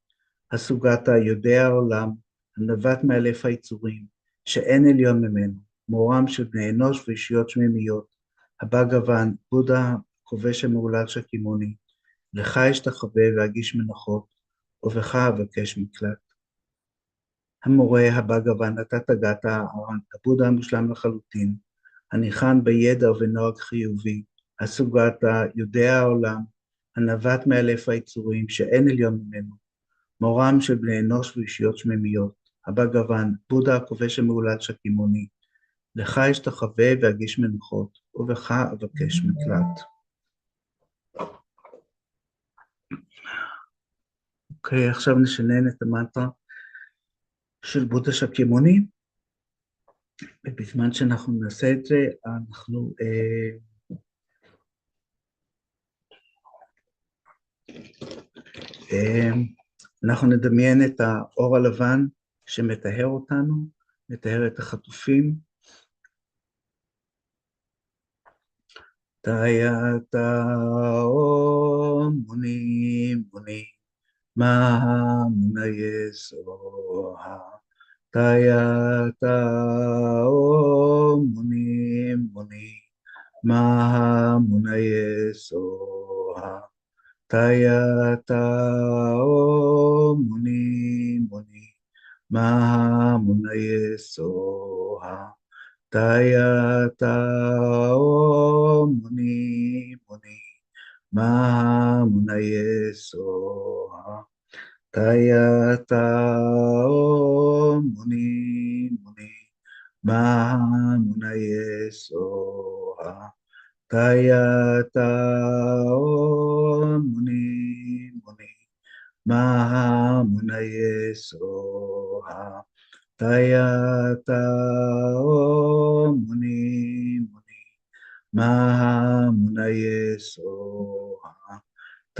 הסוגתה, יודע העולם, הנווט מאלף היצורים, שאין עליון ממנו, מורם של בני אנוש וישויות שמימיות, הבגוון, בודה הכובש המהולל שקימוני, לך יש תחווה והגיש מנחות, ובך אבקש מקלט. המורה, הבגוון, התת-אגתה, הארהנט, הבודה המושלם לחלוטין, הניחן בידע ובנוהג חיובי, הסוגתה, יודע העולם, הנווט מאלף היצורים שאין עליון ממנו, מורם של בני אנוש וישויות שמימיות, הבגוון, בודה הכובש המהולל שקימוני, לך אשתחווה ואגיש מנוחות, ובך אבקש מקלט. אוקיי, עכשיו נשנן את המנטרה של בודה שקימוני, ובזמן שאנחנו נעשה את זה, אנחנו נדמיין את האור הלבן שמטהר אותנו, מטהר את החטופים. תייתה מוני מוני, מה מונה יסוה. תייתה מוני מוני, מה מונה יסוה. תייתה מוני מוני, מה מונה יסוה. תייתה מוני מוני, מה מונה יסוה. תייתה מוני מוני, מה מונה יסוה. תייתה מוני מוני, מה מונה יסוה. תייתה מוני מוני, מה מונה יסוה. תייתה מוני מוני, מה מונה יסוה.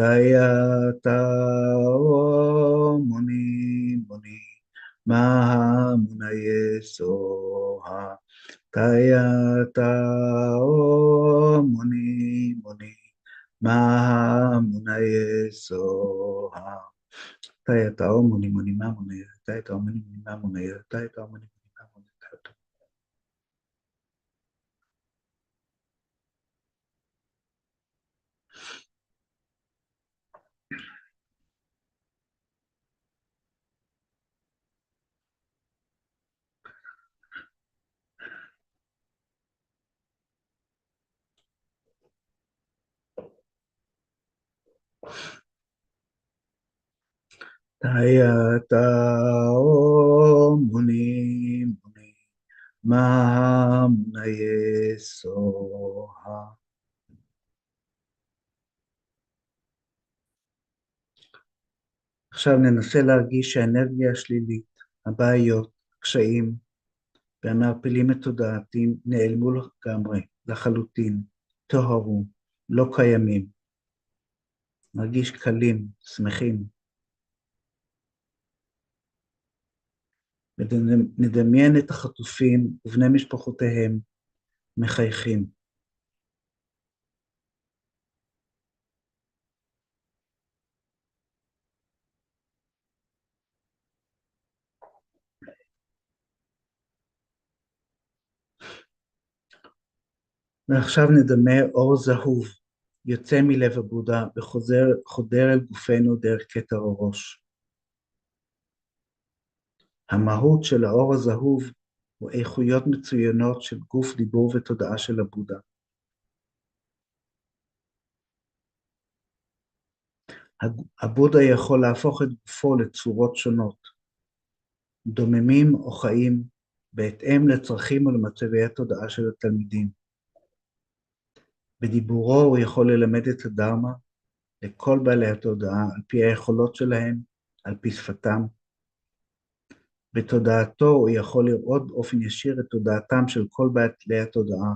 תייתה מוני מוני, מה מונה יסוה. תייתה מוני מוני, מה מונה יסוה. תייתה מוני מוני, מה מונה יסוה. תייתה מוני מוני, מה מונה יסוה. תייתה מוני מוני, מה מונה יסוה. עכשיו ננסה להרגיש שהאנרגיה השלילית, הבעיות, הקשיים והמערפלים התודעתיים נעלמו לגמרי, לחלוטין, טהרו, לא קיימים. נרגיש קלים, שמחים. ונדמיין את החטופים ובני משפחותיהם מחייכים. ועכשיו נדמה אור זהוב, יוצא מלב הבודה וחודר אל גופנו דרך כתר הראש. המהות של האור הזהוב הוא איכויות מצוינות של גוף, דיבור ותודעה של הבודה. הבודה יכול להפוך את גופו לצורות שונות, דוממים או חיים, בהתאם לצרכים ולמצבי התודעה של התלמידים. בדיבורו הוא יכול ללמד את הדרמה לכל בעלי התודעה, על פי היכולות שלהם, על פי שפתם. בתודעתו הוא יכול לראות באופן ישיר את תודעתם של כל בעלי התודעה,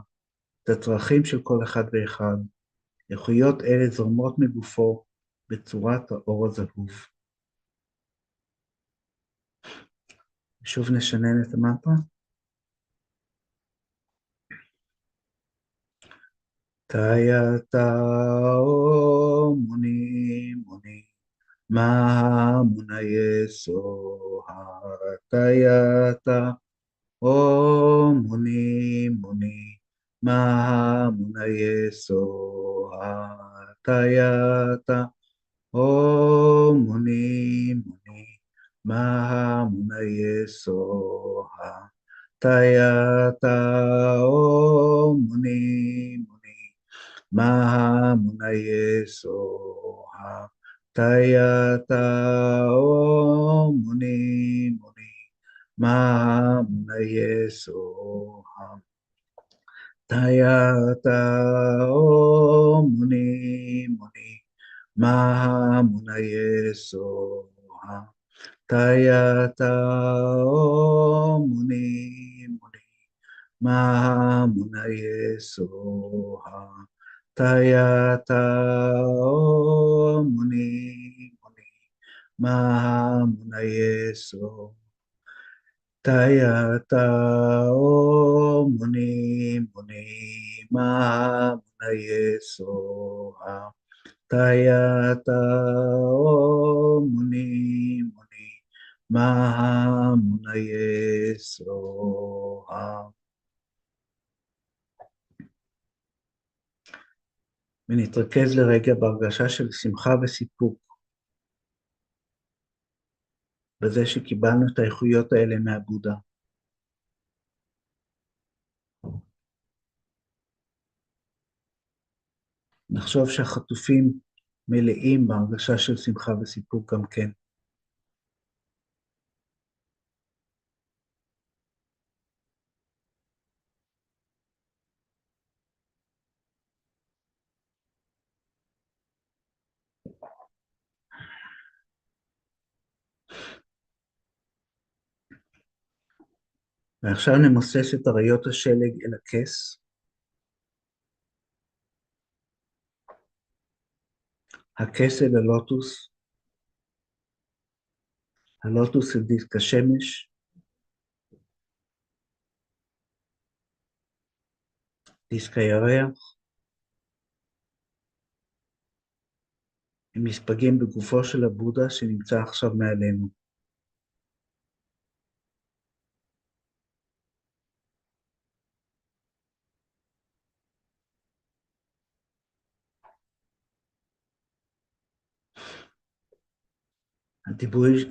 את הצרכים של כל אחד ואחד. איכויות אלה זורמות מגופו בצורת האור הזהוב. שוב נשנן את המנטרה. תייתה מוני מוני, מה מונה יסוה. תייתה מוני מוני, מה מונה יסוה. תייתה מוני מוני, מה מונה יסוה. תייתה מוני מוני, מה מונה יסוה. תייתה מוני מוני, Mamunaye Soham. Tayata Om Muni Muni. Mamunaye Soham. Tayata Om Muni Muni. Mamunaye Soham. Tayata Om Muni Muni. Mamunaye Soham. Tayata Om Muni Muni. Mamunaye Soham. Tayata Om Muni Muni. Mamunaye Soham. ונתרכז לרגע בהרגשה של שמחה וסיפוק, בזה שקיבלנו את האיכויות האלה מהבודה. נחשוב שהחטופים מלאים בהרגשה של שמחה וסיפוק גם כן. ועכשיו נמוסס את אריות השלג אל הכס. הכס אל הלוטוס. הלוטוס אל דיסק השמש. דיסק הירח. הם מספגים בגופו של הבודה שנמצא עכשיו מעלינו.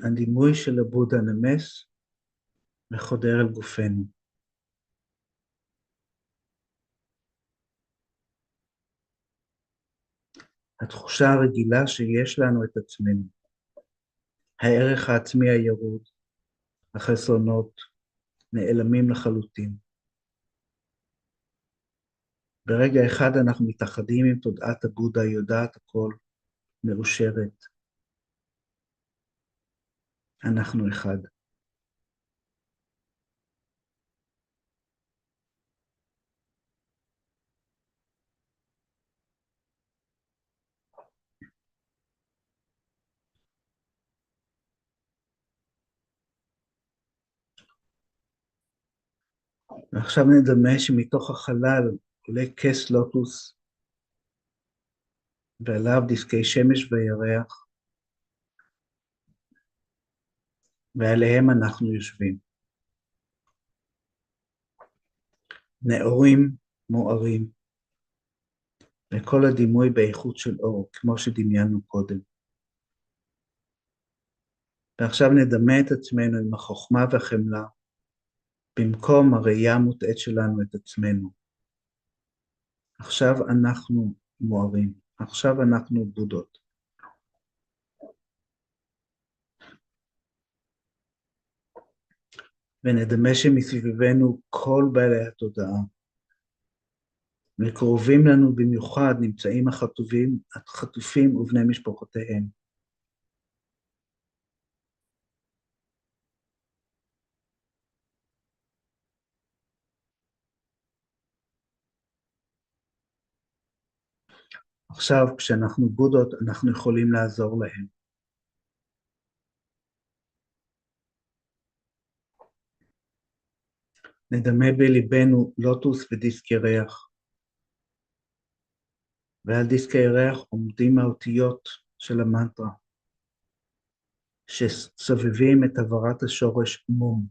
הדימוי של הבודה נמס וחודר אל גופנו. התחושה הרגילה שיש לנו את עצמנו, הערך העצמי הירוד, החסרונות, נעלמים לחלוטין. ברגע אחד אנחנו מתאחדים עם תודעת הבודה, יודעת הכל, מאושרת. אנחנו אחד. ועכשיו נדמה שמתוך החלל עולה כס לוטוס, ועליו דיסקי שמש וירח, ועליהם אנחנו יושבים. נאורים, מוארים, וכל הדימוי באיכות של אור, כמו שדמיינו קודם. ועכשיו נדמה את עצמנו עם החוכמה והחמלה, במקום הראייה המוטעת שלנו את עצמנו. עכשיו אנחנו מוארים, עכשיו אנחנו בודות. ונדמה שמסביבנו כל בעלי התודעה, וקרובים לנו במיוחד נמצאים החטופים ובני משפחותיהם. עכשיו, כשאנחנו בודות, אנחנו יכולים לעזור להם. נדמה בליבנו לוטוס ודיסק ירח, ועל דיסק הירח עומדים האותיות של המנטרה, שסובבים את עברת השורש מום.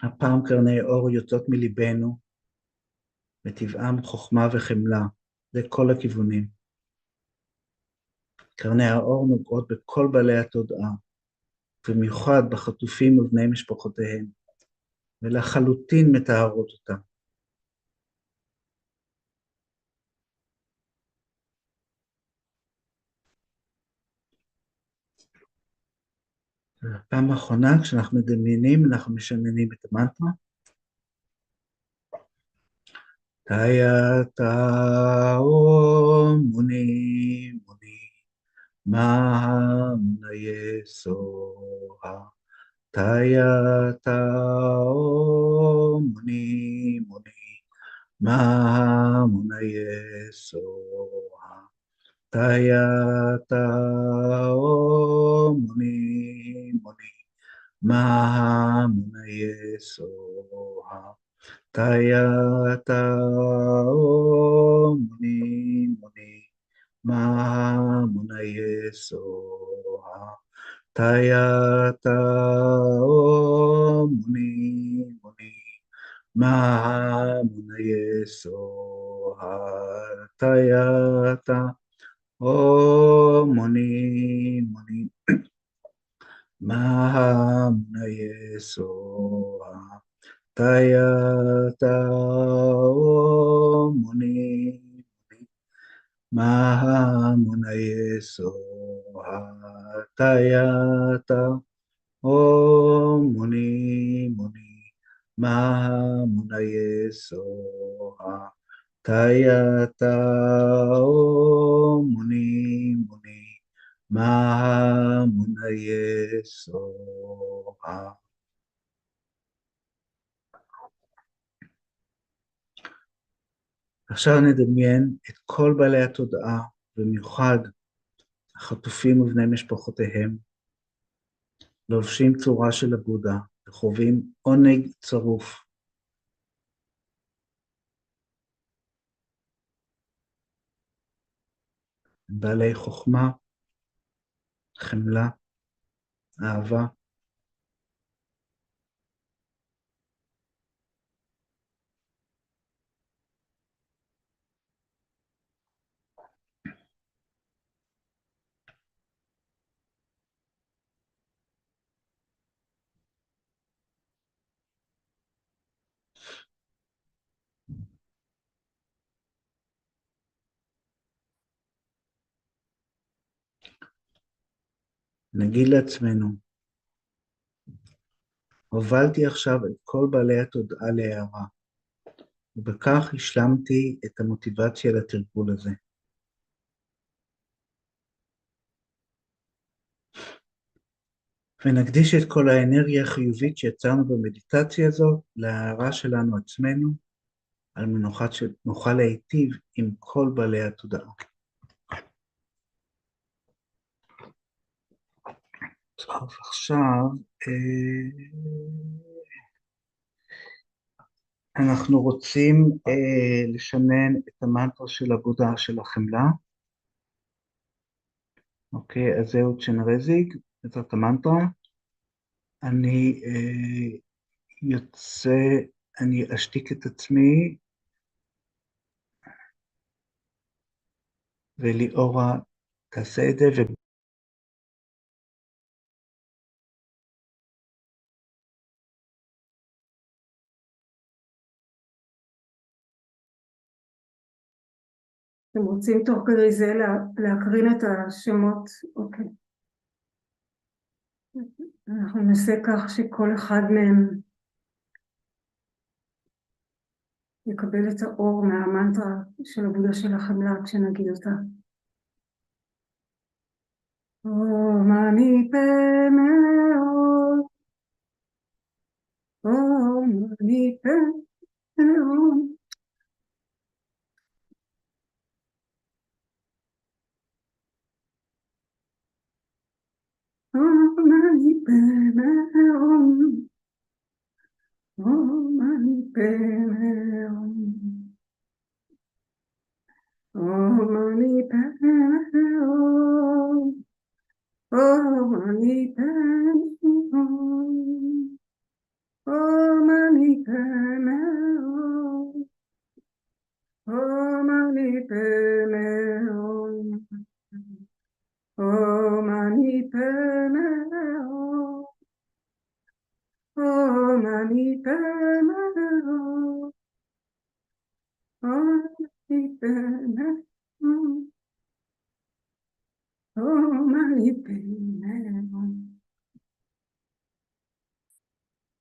הפעם קרני אור יוצאות מליבנו, וטבעם חוכמה וחמלה, לכל הכיוונים. קרני האור נוגעות בכל בעלי התודעה, במיוחד בחטופים ובני משפחותיהם, ולחלוטין מתארות אותם. פעם האחרונה, כשאנחנו מדמיינים, אנחנו משננים את המנטרה. תיה תאו מוני מוני מהמוניה סוהה. תיה תאו מוני מוני מהמוניה סוהה. תיה תאו מוני מוני מהמוניה סוהה. תיה תאו מוני מוני מהמוניה סוהה. תיה תאו מוני מוני מהמוניה סוהה. תיה תאו מוני מוני מהמוניה סוהה. תיה תאו מוני מוני מהמוניה סוהה. תיה תאו מוני מוני מהמוניה סוהה. תיה תאו מוני מוני מהמוניה סוהה. עכשיו נדמיין את כל בעלי התודעה, במיוחד החטופים ובני משפחותיהם, לובשים צורה של הבודה, וחווים עונג צרוף. בעלי חוכמה, חמלה, אהבה. נגיד לעצמנו, הובלתי עכשיו את כל בעלי התודעה להערה, ובכך השלמתי את המוטיבציה לתרגול הזה. ונקדיש את כל האנרגיה החיובית שיצרנו במדיטציה הזאת להערה שלנו עצמנו, על מנת שנוכל להיטיב עם כל בעלי התודעה. טוב, עכשיו אנחנו רוצים לשנן את המנטרה של הבודה של החמלה. אוקיי, אז זהו צ'נרזיג, זאת המנטרה. אני אני אשתיק את עצמי, וליאורה תעשה את זה, אתם רוצים תוך כדי זה להקרין את השמות? אוקיי. אנחנו נעשה כך שכל אחד מהם יקבל את האור מהמנטרה של הבודה של החמלה כשנגיד אותה. מני פמאו, מני פמאו. Mani pemeon, mani pemeon, mani pemeon, mani pemeon, mani pemeon, mani pemeon. Oh, mani pemeo, oh, mani pemeo, oh, mani pemeo, oh, mani pemeo,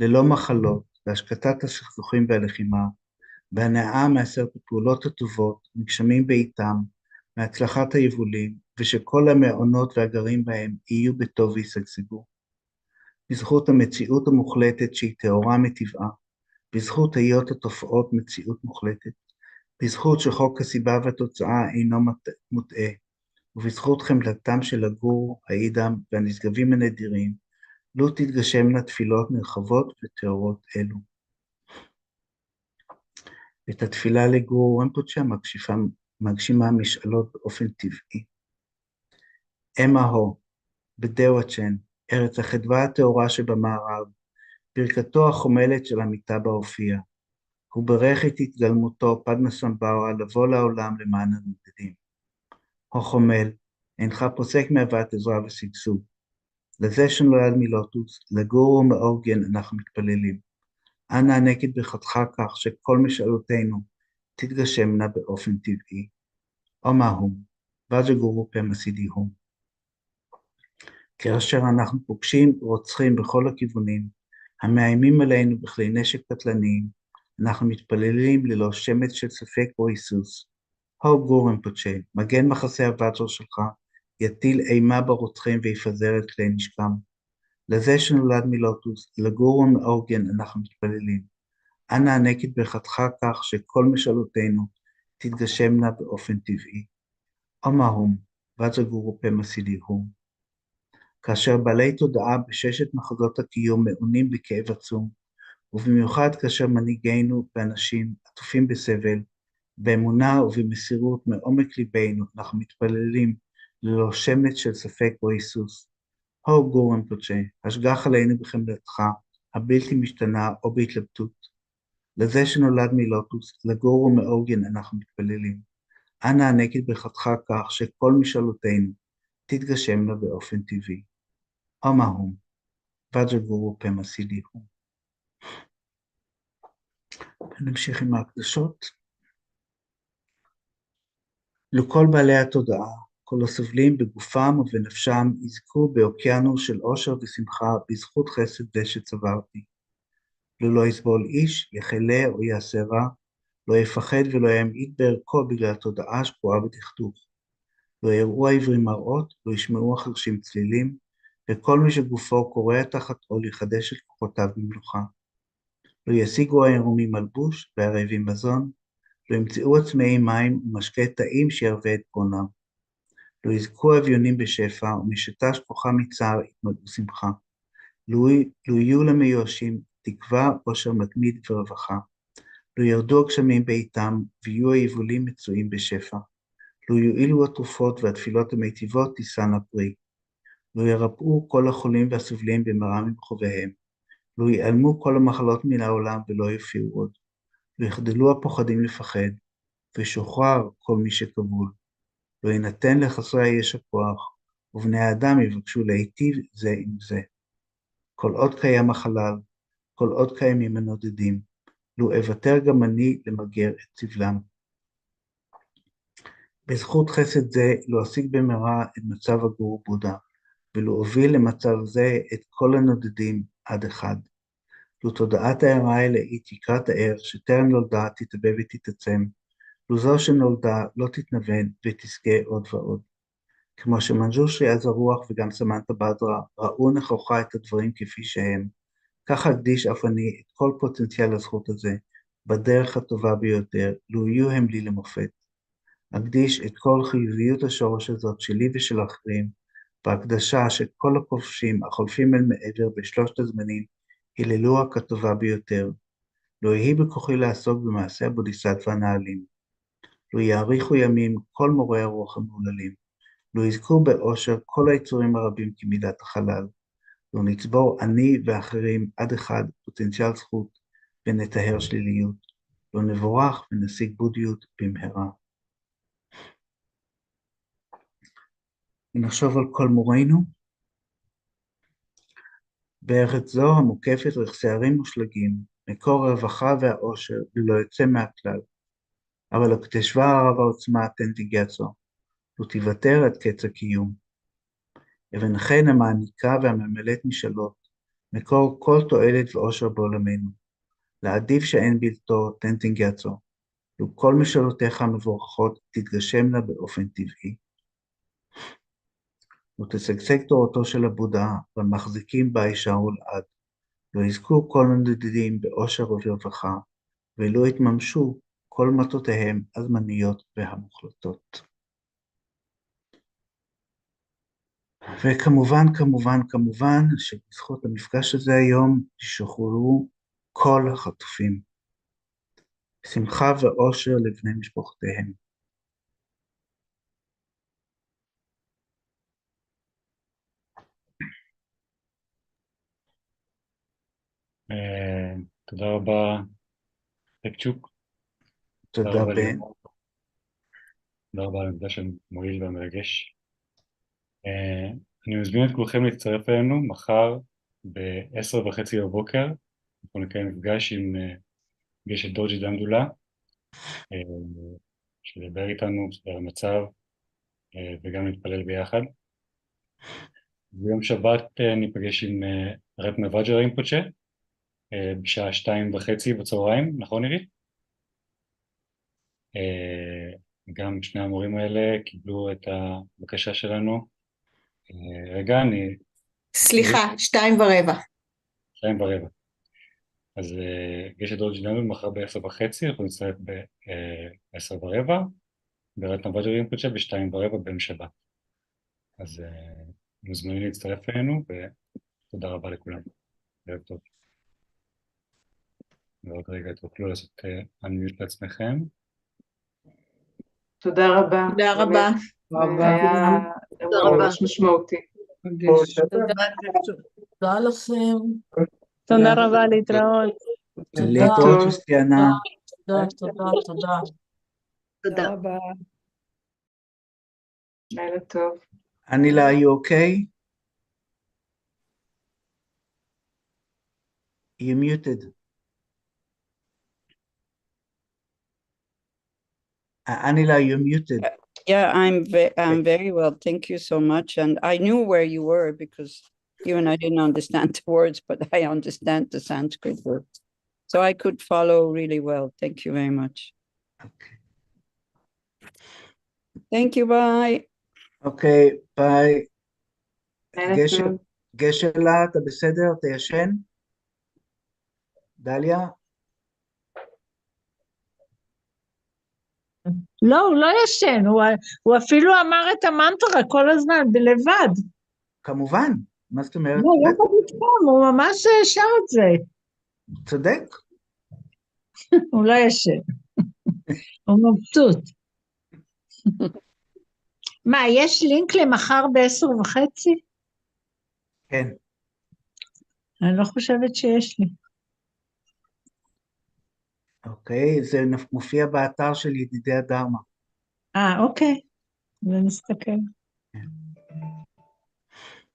ללא מחלות, בהשקטת הסכסוכים והלחימה, בהנאה מעשרת הפעולות הטובות, מגשמים בעיתם, מהצלחת היבולים, ושכל המעונות והגרים בהם יהיו בטוב וישגשגו. בזכות המציאות המוחלטת שהיא טהורה מטבעה, בזכות היות התופעות מציאות מוחלטת, בזכות שחוק הסיבה והתוצאה אינו מוטעה, ובזכות חמלתם של הגור, האידם והנשגבים הנדירים, לו תתגשמנה תפילות נרחבות וטהורות אלו. את התפילה לגור רמפוצ'ה מגשימה משאלות באופן טבעי. אמה הו, בדאוואצ'ן, ארץ החדווה הטהורה שבמערב, ברכתו החומלת של המיטה בהופיע. הוא ברך את התגלמותו פדמה סמבאווה לבוא לעולם למען הנודדים. הו חומל, אינך פוסק מהבאת עזרה ושגשוג. לזה שנולד מלוטוס, לגור ומאורגן אנחנו מתפללים. אנא הענק את ברכתך כך שכל משאלותינו תתגשמנה באופן טבעי. אומה הום, וג'גורו פמסידי הום. כאשר אנחנו פוגשים רוצחים בכל הכיוונים, המאיימים עלינו בכלי נשק קטלניים, אנחנו מתפללים ללא שמץ של ספק או היסוס. הו גור רמפוצ'ה, מגן מחסה הוואג'ר שלך, יטיל אימה ברוצחים ויפזר את כלי נשקם. לזה שנולד מלוטוס, לגור ומאורגן אנחנו מתפללים. אנא הענק את ברכתך כך שכל משאלותינו תתגשמנה באופן טבעי. אומה הום, וג'גורו פמסידי הום. כאשר בעלי תודעה בששת מחוזות הקיום מעונים בכאב עצום, ובמיוחד כאשר מנהיגינו ואנשים עטופים בסבל, באמונה ובמסירות מעומק ליבנו, אנחנו מתפללים ללא שמץ של ספק או היסוס. הו גור רמפוצ'ה, השגח עלינו בחמלתך, הבלתי משתנה או בהתלבטות. לזה שנולד מלוטוס, לגור ומאורגן אנחנו מתפללים. אנא הענק את ברכתך כך שכל משאלותינו תתגשמנה באופן טבעי. אומה הום, וג'גורו פמסידי הום. נמשיך עם ההקדשות. לכל בעלי התודעה, כל הסובלים בגופם ובנפשם, יזכו באוקיינוס של אושר ושמחה בזכות חסד זה שצברתי. לא יסבול איש, יחלה או יעשה רע, לא יפחד ולא ימעיט בערכו בגלל התודעה שקועה בתכתוב. לא יראו העברים מראות, לא ישמעו החרשים צלילים, וכל מי שגופו קורע תחת עול יחדש את כוחותיו במלוכה. לא ישיגו העירומים מלבוש והרעבים מזון, לא ימצאו עצמאי מים ומשקה טעים שירווה את גרונם. לא יזכו אביונים בשפע, ומשתש כוחם מצער יתמלאו שמחה. לא יהיו למיואשים תקווה, עושר מתמיד ורווחה. לא ירדו הגשמים בעיתם, ויהיו היבולים מצויים בשפע. לא יועילו התרופות והתפילות המיטיבות תישאנה פרי. לא ירפאו כל החולים והסובלים במראה ממחוביהם. לא ייעלמו כל המחלות מן העולם ולא יופיעו עוד. לא יחדלו הפוחדים לפחד, ושוחרר כל מי שכבול. לא יינתן לחסרי היש הכוח, ובני האדם יבקשו להיטיב זה עם זה. כל עוד קיים החלל, כל עוד קיימים הנודדים, לו אוותר גם אני למגר את סבלם. בזכות חסד זה לא אשיג במהרה את מצב הגור בודה, ולא הוביל למצב זה את כל הנודדים עד אחד. לו תודעת הערה אלאית תקרת הערך שטרם נולדה תתאבב ותתעצם, לו זו שנולדה לא תתנוון ותזכה עוד ועוד. כמו שמנג'ושרי עז הרוח וגם סמנטה בדרה ראו נכוחה את הדברים כפי שהם, כך אקדיש אף אני את כל פוטנציאל הזכות הזה, בדרך הטובה ביותר, לו יהיו הם לי למופת. אקדיש את כל חיוביות השורש הזאת שלי ושל אחרים, בהקדשה שכל הכובשים החולפים אל מעבר בשלושת הזמנים, היללוה כטובה ביותר. לא יהי בכוחי לעסוק במעשה הבודיסטווה הנעלים. לא יאריכו ימים כל מורי הרוח המעוללים. לא יזכו באושר כל היצורים הרבים כמידת החלל. לא נצבור אני ואחרים עד אחד פוטנציאל זכות ונטהר שליליות. לא נבורך ונשיג בודיות במהרה. ונחשוב על כל מורינו. בארץ זו המוקפת רכסי הרים ושלגים, מקור הרווחה והאושר ללא יוצא מהכלל. אבל הקטשווה הרב העוצמה תן תיגצו, ותיוותר עד קץ הקיום. אבן חן המעניקה והממלאת משאלות, מקור כל תועלת ואושר בעולמנו. לעדיף שאין בלתו, תן תנגצו. וכל משאלותיך המבורכות תתגשמנה באופן טבעי. ותשגשג תורתו של הבודה, והמחזיקים בה יישארו לעד. לא יזכו כל הנודדים באושר וברווחה, ולא יתממשו כל מטותיהם הזמניות והמוחלטות. וכמובן, כמובן, שבזכות המפגש הזה היום, ישוחררו כל החטופים. שמחה ואושר לבני משפחותיהם. תודה רבה, טקצ'וק. תודה רבה בן. ליאור. תודה רבה על המפגש המועיל והמרגש. אני מזמין את כולכם להצטרף אלינו מחר ב-10:30 בבוקר. אנחנו נקיים מפגש עם גשת דורג'י דנדולה, שדבר איתנו על המצב וגם נתפלל ביחד. ביום שבת ניפגש עם רטנה וג'ר רינפוצ'ה בשעה 2:30 בצהריים, נכון עירית? גם שני המורים האלה קיבלו את הבקשה שלנו. רגע, סליחה, 2:15. 2:15. אז גשת דורג'י דנדולה מחר ב-10:30, אנחנו נצטרף ב-10:15, ורטנה וג'ר רינפוצ'ה ב-2:15 ביום שבת. אז מוזמנים להצטרף אלינו, ותודה רבה לכולם. ערב טוב. ועוד רגע תוכלו לעשות unmute לעצמכם. תודה רבה. תודה רבה. זה היה ממש משמעותי. תודה לכם. תודה רבה, להתראות. להתראות קריסטיאנה. תודה. תודה רבה. לילה טוב. Anila, are you okay? You're muted. Anila, you're muted. Yeah, I'm very well. Thank you so much. And I knew where you were because you and I didn't understand the words, but I understand the Sanskrit words. So I could follow really well. Thank you very much. Okay. Thank you. Bye. Okay, bye. לילה טוב. גשלה, אתה בסדר? אתה ישן? דליה? לא, הוא לא ישן, הוא אפילו אמר את המנטרה כל הזמן, בלבד. כמובן, מה זאת אומרת? לא, יחד איתכם, הוא ממש שר את זה. צודק. הוא לא ישן. הוא מבסוט. מה, יש לינק למחר ב-10:30? כן. אני לא חושבת שיש לי. אוקיי, זה מופיע באתר של ידידי הדרמה. אוקיי. ונסתכל.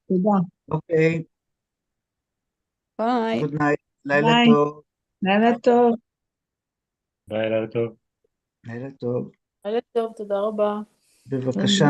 תודה. אוקיי. Bye. Good night. לילה ביי. טוב. לילה טוב. ביי, לילה טוב. לילה טוב. לילה טוב, תודה רבה. בבקשה.